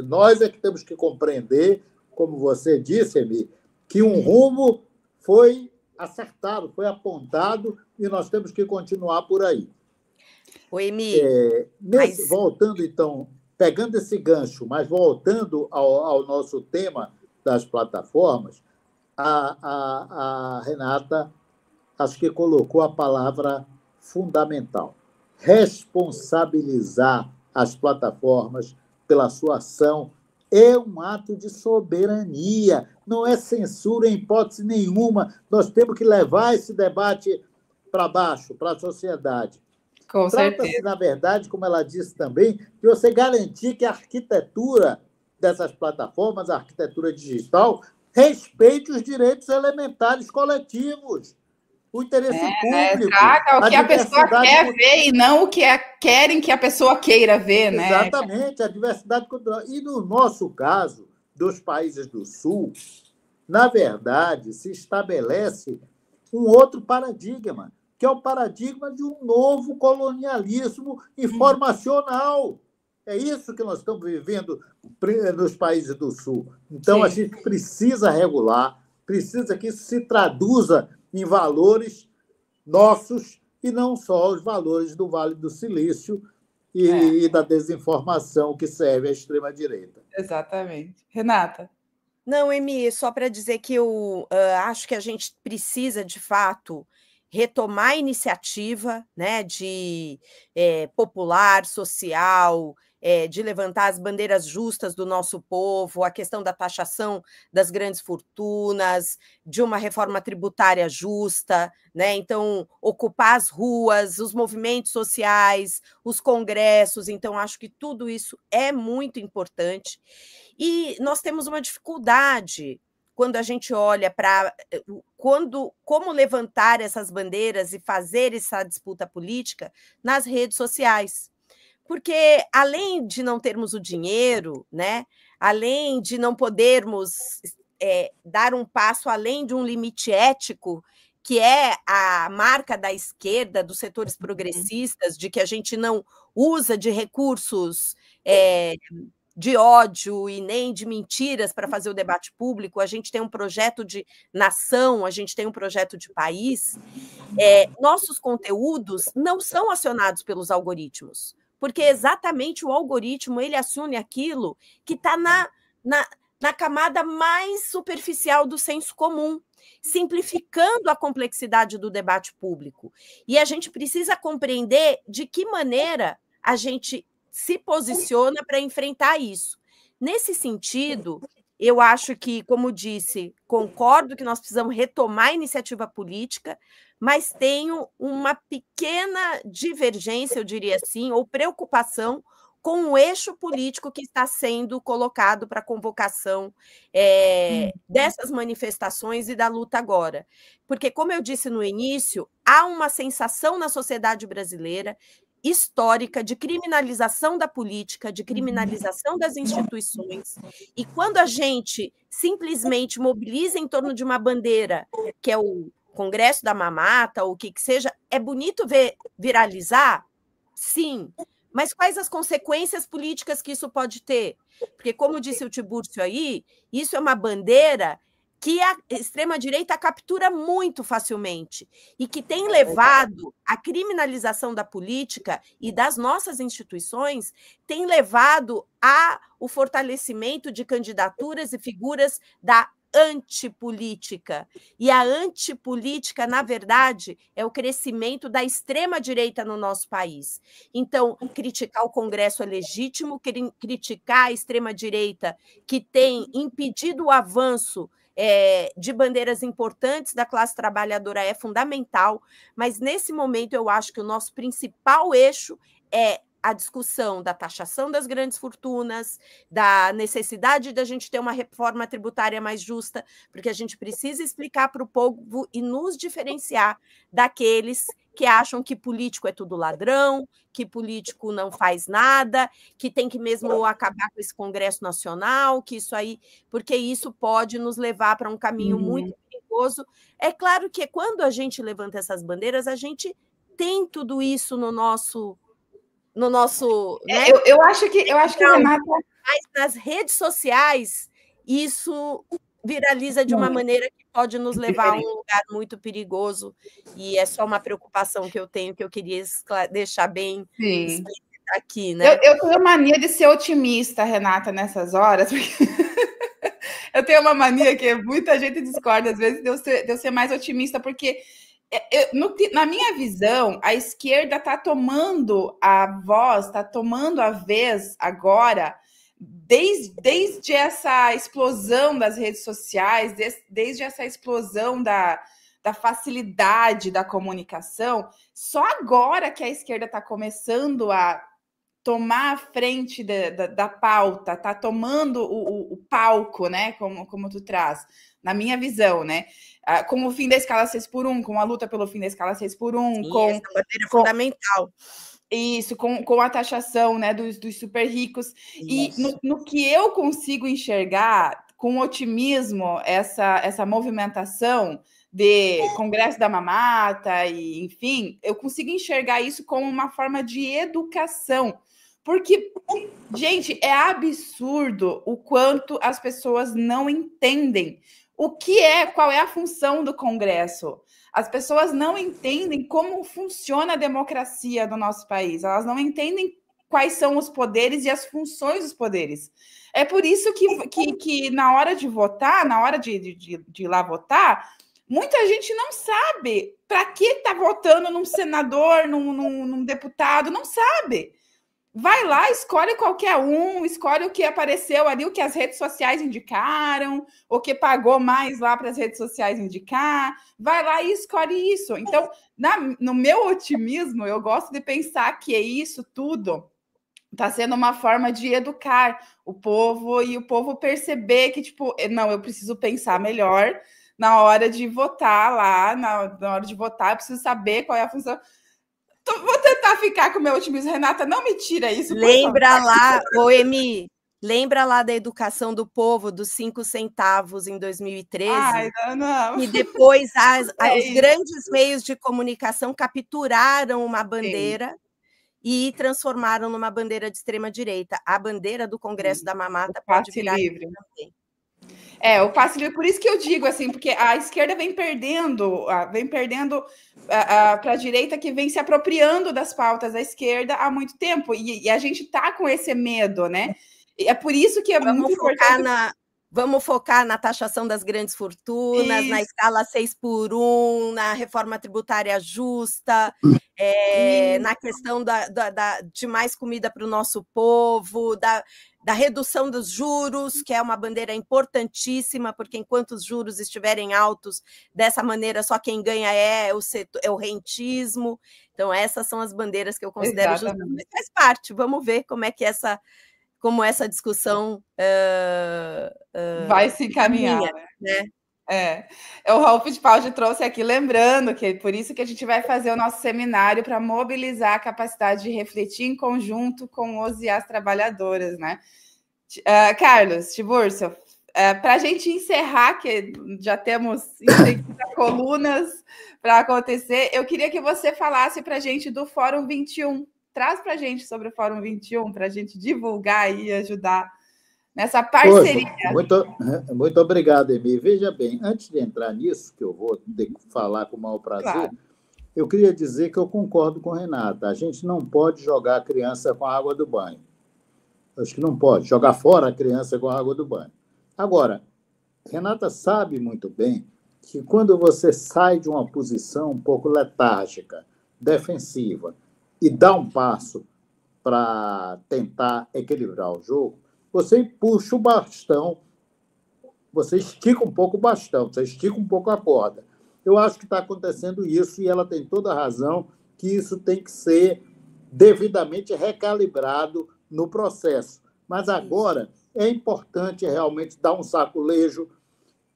Nós é que temos que compreender, como você disse, Emi, que um rumo foi acertado, foi apontado e nós temos que continuar por aí. O Emi, voltando, então, pegando esse gancho, mas voltando ao nosso tema das plataformas, a Renata acho que colocou a palavra fundamental. Responsabilizar as plataformas pela sua ação é um ato de soberania, não é censura em hipótese nenhuma. Nós temos que levar esse debate para baixo, para a sociedade. Com certeza. Trata-se, na verdade, como ela disse também, de você garantir que a arquitetura dessas plataformas, a arquitetura digital, respeite os direitos elementares coletivos, o interesse público. Traga o que a pessoa quer ver e não o que querem que a pessoa queira ver, né? Exatamente, a diversidade cultural. E no nosso caso, dos países do Sul, na verdade, se estabelece um outro paradigma, que é o paradigma de um novo colonialismo informacional. É isso que nós estamos vivendo nos países do Sul. Então, a gente precisa regular, precisa que isso se traduza em valores nossos e não só os valores do Vale do Silício e da desinformação que serve à extrema-direita. Exatamente. Renata? Não, Emi, só para dizer que eu acho que a gente precisa, de fato, retomar a iniciativa, né, de popular, social, de levantar as bandeiras justas do nosso povo, a questão da taxação das grandes fortunas, de uma reforma tributária justa, né? Então, ocupar as ruas, os movimentos sociais, os congressos. Então, acho que tudo isso é muito importante. E nós temos uma dificuldade quando a gente olha para como levantar essas bandeiras e fazer essa disputa política nas redes sociais. Porque, além de não termos o dinheiro, né, além de não podermos dar um passo além de um limite ético, que é a marca da esquerda, dos setores progressistas, de que a gente não usa de recursos de ódio e nem de mentiras para fazer o debate público, a gente tem um projeto de nação, a gente tem um projeto de país, nossos conteúdos não são acionados pelos algoritmos, porque exatamente o algoritmo ele aciona aquilo que está na camada mais superficial do senso comum, simplificando a complexidade do debate público. E a gente precisa compreender de que maneira a gente se posiciona para enfrentar isso. Nesse sentido, eu acho que, como disse, concordo que nós precisamos retomar a iniciativa política, mas tenho uma pequena divergência, eu diria assim, ou preocupação com o eixo político que está sendo colocado para a convocação dessas manifestações e da luta agora. Porque, como eu disse no início, há uma sensação na sociedade brasileira histórica de criminalização da política, de criminalização das instituições, e quando a gente simplesmente mobiliza em torno de uma bandeira, que é o Congresso da Mamata, ou o que seja, é bonito ver viralizar? Sim, mas quais as consequências políticas que isso pode ter? Porque, como disse o Tibúrcio aí, isso é uma bandeira que a extrema-direita captura muito facilmente e que tem levado à criminalização da política e das nossas instituições, tem levado ao fortalecimento de candidaturas e figuras da antipolítica. E a antipolítica, na verdade, é o crescimento da extrema-direita no nosso país. Então, criticar o Congresso é legítimo, criticar a extrema-direita que tem impedido o avanço de bandeiras importantes da classe trabalhadora é fundamental, mas nesse momento eu acho que o nosso principal eixo é a discussão da taxação das grandes fortunas, da necessidade da gente ter uma reforma tributária mais justa, porque a gente precisa explicar para o povo e nos diferenciar daqueles que acham que político é tudo ladrão, que político não faz nada, que tem que mesmo acabar com esse Congresso Nacional, que isso aí, porque isso pode nos levar para um caminho muito perigoso. É claro que quando a gente levanta essas bandeiras, a gente tem tudo isso no nosso né? Eu acho que Renata... Mas nas redes sociais isso viraliza de uma maneira que pode nos levar a um lugar muito perigoso, e é só uma preocupação que eu tenho, que eu queria deixar bem explícita aqui, né? Eu tenho mania de ser otimista, Renata, nessas horas, porque eu tenho uma mania que muita gente discorda, às vezes, de eu ser mais otimista, porque na minha visão, a esquerda está tomando a voz, está tomando a vez agora, desde essa explosão das redes sociais, desde essa explosão da facilidade da comunicação. Só agora que a esquerda está começando a tomar a frente da pauta, está tomando o palco, né? Como tu traz, na minha visão, né? Com o fim da escala 6x1, com a luta pelo fim da escala 6x1, Sim, com essa bandeira fundamental. Isso, com a taxação, né, dos super ricos. Isso. E no que eu consigo enxergar com otimismo essa movimentação de Congresso da Mamata, e enfim, eu consigo enxergar isso como uma forma de educação. Porque, gente, é absurdo o quanto as pessoas não entendem qual é a função do Congresso. As pessoas não entendem como funciona a democracia do nosso país. Elas não entendem quais são os poderes e as funções dos poderes. É por isso que na hora de votar, na hora de ir lá votar, muita gente não sabe para que está votando num senador, num deputado, não sabe. Vai lá, escolhe qualquer um, escolhe o que apareceu ali, o que as redes sociais indicaram, o que pagou mais lá para as redes sociais indicar. Vai lá e escolhe isso. Então, no meu otimismo, eu gosto de pensar que isso tudo está sendo uma forma de educar o povo e o povo perceber que, tipo, não, eu preciso pensar melhor na hora de votar lá, na hora de votar, eu preciso saber qual é a função. Vou tentar ficar com o meu otimismo. Renata, não me tira isso. Lembra lá, Emi, lembra lá da educação do povo dos 5 centavos em 2013? Ai, não. E depois os grandes meios de comunicação capturaram uma bandeira e transformaram numa bandeira de extrema-direita. A bandeira do Congresso da Mamata pode virar livre também. O passe livre, por isso que eu digo assim, porque a esquerda vem perdendo para a direita, que vem se apropriando das pautas da esquerda há muito tempo, e a gente está com esse medo, né? É por isso que é muito importante. Vamos focar na taxação das grandes fortunas, na escala 6x1, na reforma tributária justa, na questão de mais comida para o nosso povo, da redução dos juros, que é uma bandeira importantíssima, porque enquanto os juros estiverem altos, dessa maneira só quem ganha é o rentismo. Então, essas são as bandeiras que eu considero justas, mas faz parte. Vamos ver como é que como essa discussão vai se encaminhar, né? O Raul Fittipaldi trouxe aqui, lembrando que por isso que a gente vai fazer o nosso seminário para mobilizar a capacidade de refletir em conjunto com os e as trabalhadoras, né? Carlos Tiburcio, para a gente encerrar, que já temos colunas para acontecer, eu queria que você falasse para a gente do Fórum 21. Traz para a gente sobre o Fórum 21, para a gente divulgar e ajudar nessa parceria. Poxa, muito obrigado, Emi. Veja bem, antes de entrar nisso, que eu vou falar com o maior prazer, claro, eu queria dizer que eu concordo com a Renata. A gente não pode jogar a criança com a água do banho. Acho que não pode jogar fora a criança com a água do banho. Agora, Renata sabe muito bem que quando você sai de uma posição um pouco letárgica, defensiva, e dá um passo para tentar equilibrar o jogo, você puxa o bastão, você estica um pouco o bastão, você estica um pouco a corda. Eu acho que está acontecendo isso e ela tem toda a razão que isso tem que ser devidamente recalibrado no processo. Mas agora é importante realmente dar um saculejo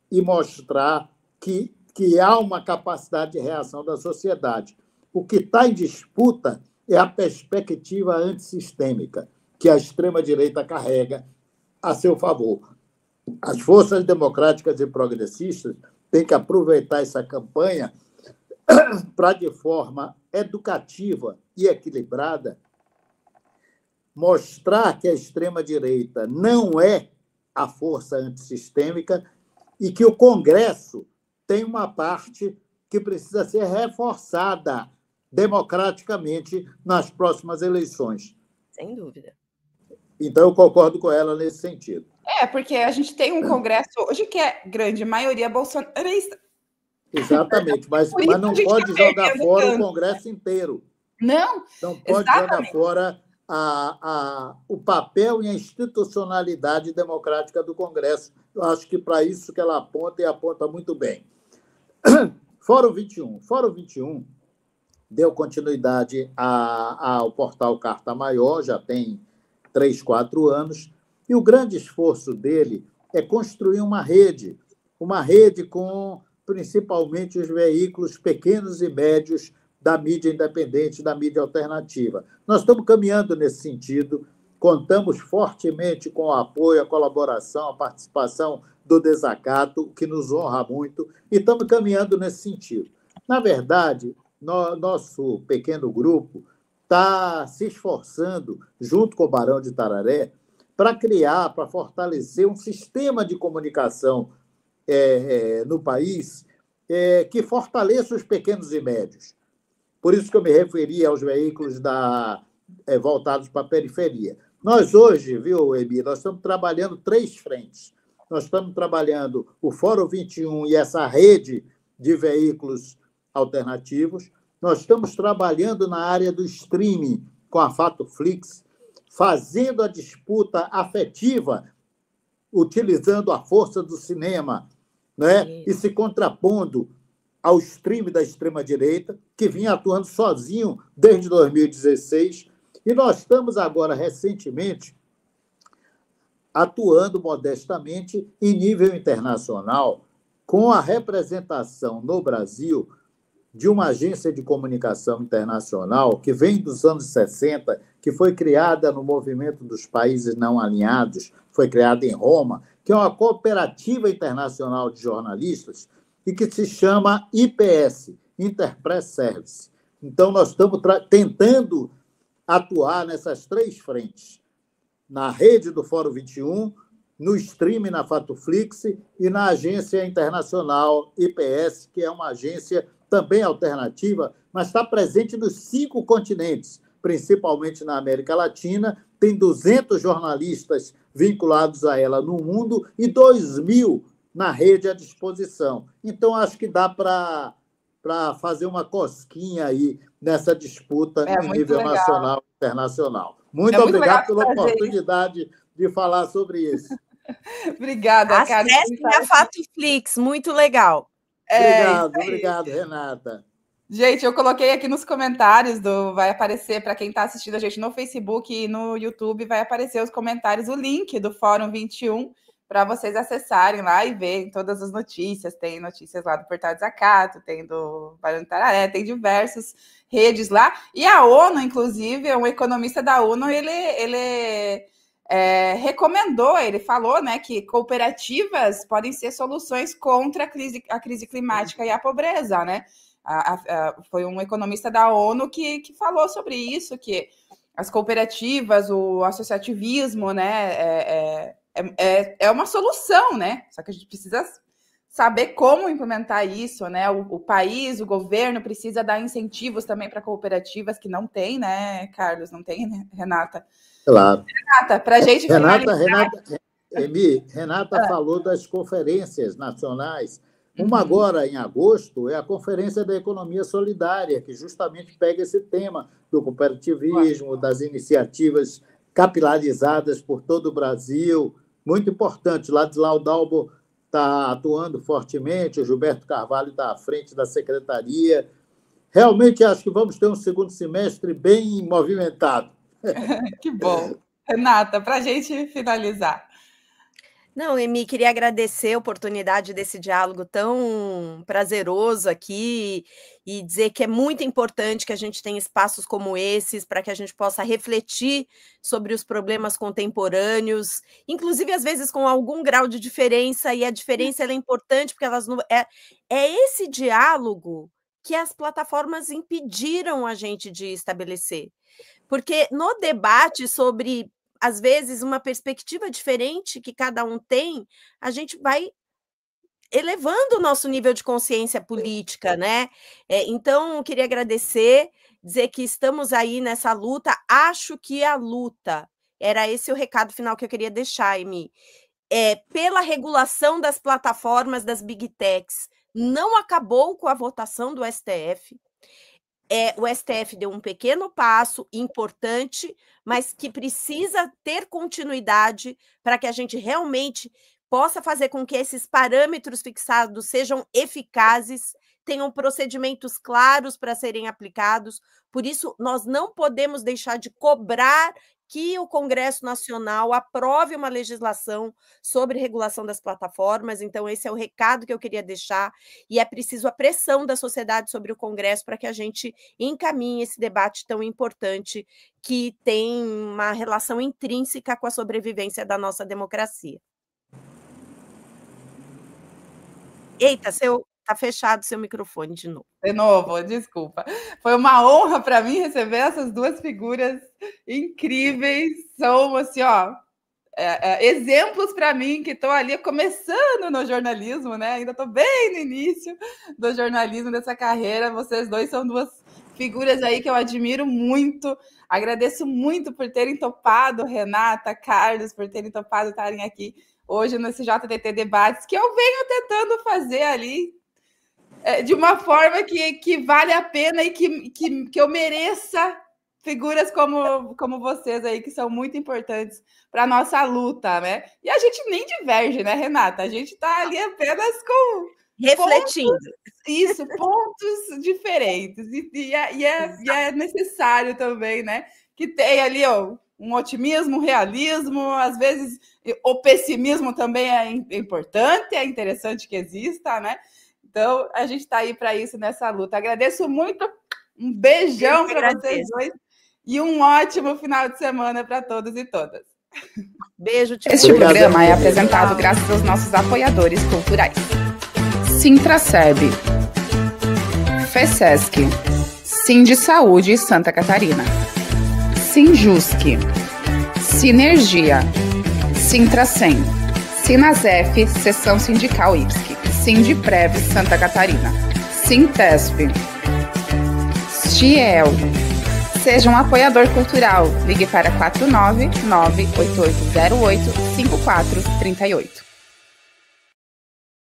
e mostrar que há uma capacidade de reação da sociedade. O que está em disputa é a perspectiva antissistêmica que a extrema-direita carrega a seu favor. As forças democráticas e progressistas têm que aproveitar essa campanha para, de forma educativa e equilibrada, mostrar que a extrema-direita não é a força antissistêmica e que o Congresso tem uma parte que precisa ser reforçada democraticamente nas próximas eleições. Sem dúvida. Então, eu concordo com ela nesse sentido. Porque a gente tem um Congresso hoje que é grande maioria bolsonarista. Exatamente, mas não pode jogar fora o Congresso inteiro. Não pode jogar fora o papel e a institucionalidade democrática do Congresso. Eu acho que para isso que ela aponta, e aponta muito bem. Fórum 21. Fórum 21 deu continuidade ao portal Carta Maior, já tem 3, 4 anos, e o grande esforço dele é construir uma rede com principalmente os veículos pequenos e médios da mídia independente, da mídia alternativa. Nós estamos caminhando nesse sentido, contamos fortemente com o apoio, a colaboração, a participação do Desacato, que nos honra muito, e estamos caminhando nesse sentido. Na verdade, nosso pequeno grupo está se esforçando, junto com o Barão de Itararé, para fortalecer um sistema de comunicação no país que fortaleça os pequenos e médios. Por isso que eu me referi aos veículos voltados para a periferia. Nós hoje, viu, Emi, nós estamos trabalhando 3 frentes. Nós estamos trabalhando o Fórum 21 e essa rede de veículos alternativos. Nós estamos trabalhando na área do streaming com a Fatoflix, fazendo a disputa afetiva, utilizando a força do cinema, né? E se contrapondo ao streaming da extrema-direita, que vinha atuando sozinho desde 2016. E nós estamos agora, recentemente, atuando modestamente em nível internacional, com a representação no Brasil de uma agência de comunicação internacional que vem dos anos 60, que foi criada no movimento dos países não alinhados, foi criada em Roma, que é uma cooperativa internacional de jornalistas e que se chama IPS, Interpress Service. Então, nós estamos tentando atuar nessas 3 frentes, na rede do Fórum 21, no streaming na Fatoflix e na agência internacional IPS, que é uma agência também alternativa, mas está presente nos 5 continentes, principalmente na América Latina tem 200 jornalistas vinculados a ela no mundo e 2.000 na rede à disposição. Então, acho que dá para fazer uma cosquinha aí nessa disputa em nível nacional e internacional. Muito obrigado pela oportunidade de falar sobre isso. Obrigada, Carlos. Acessem a Fatoflix, muito legal. Obrigado, Renata. Gente, eu coloquei aqui nos comentários, vai aparecer para quem está assistindo a gente no Facebook e no YouTube, vai aparecer os comentários, o link do Fórum 21, para vocês acessarem lá e verem todas as notícias. Tem notícias lá do Portal Desacato, tem do Barão do Tararé, tem diversas redes lá. E a ONU, inclusive, um economista da ONU, ele recomendou, ele falou, né, que cooperativas podem ser soluções contra a crise climática e a pobreza, né? Foi um economista da ONU que falou sobre isso, que as cooperativas, o associativismo, né, é uma solução, né? Só que a gente precisa saber como implementar isso, né? O país, o governo precisa dar incentivos também para cooperativas que não tem, né, Carlos? Não tem, né, Renata? Claro. Renata, para a gente Renata falou das conferências nacionais. Uma agora, em agosto, é a Conferência da Economia Solidária, que justamente pega esse tema do cooperativismo, das iniciativas capilarizadas por todo o Brasil. Muito importante. Ladislau Dalbo está atuando fortemente, o Gilberto Carvalho está à frente da secretaria. Realmente acho que vamos ter um segundo semestre bem movimentado. Que bom. Renata, para a gente finalizar. Não, Emi, queria agradecer a oportunidade desse diálogo tão prazeroso aqui e dizer que é muito importante que a gente tenha espaços como esses para que a gente possa refletir sobre os problemas contemporâneos, inclusive às vezes com algum grau de diferença, e a diferença ela é importante porque elas não, é esse diálogo que as plataformas impediram a gente de estabelecer. Porque no debate sobre, às vezes, uma perspectiva diferente que cada um tem, a gente vai elevando o nosso nível de consciência política, né? Então, queria agradecer, dizer que estamos aí nessa luta. Acho que a luta, era esse o recado final que eu queria deixar, Emi, pela regulação das plataformas das Big Techs. Não acabou com a votação do STF. O STF deu um pequeno passo importante, mas que precisa ter continuidade para que a gente realmente possa fazer com que esses parâmetros fixados sejam eficazes, tenham procedimentos claros para serem aplicados. Por isso, nós não podemos deixar de cobrar que o Congresso Nacional aprove uma legislação sobre regulação das plataformas. Então, esse é o recado que eu queria deixar, e é preciso a pressão da sociedade sobre o Congresso para que a gente encaminhe esse debate tão importante que tem uma relação intrínseca com a sobrevivência da nossa democracia. Eita, tá fechado seu microfone de novo. De novo, desculpa. Foi uma honra para mim receber essas duas figuras incríveis. São, assim, exemplos para mim que estou ali começando no jornalismo, né? Ainda estou bem no início do jornalismo, dessa carreira. Vocês dois são duas figuras aí que eu admiro muito. Agradeço muito por terem topado, Renata, Carlos, por terem topado estarem aqui hoje nesse JTT Debates, que eu venho tentando fazer ali de uma forma que vale a pena e que eu mereça figuras como vocês aí, que são muito importantes para a nossa luta, né? E a gente nem diverge, né, Renata? A gente está ali apenas com refletindo. Pontos diferentes. E é necessário também, né? Que tenha ali um otimismo, um realismo, às vezes o pessimismo também é importante, é interessante que exista, né? Então, a gente está aí para isso nessa luta. Agradeço muito, um beijão para vocês dois e um ótimo final de semana para todos e todas. Beijo. Este programa é apresentado graças aos nossos apoiadores culturais. Sintraceb, FESESC, Sindisaúde Santa Catarina, Sinjusc, Sinergia, Sintracem, Sinasef, Seção Sindical IPSC, Sindiprev Santa Catarina, Sintesp, Ciel, seja um apoiador cultural. Ligue para 499-8808-5438.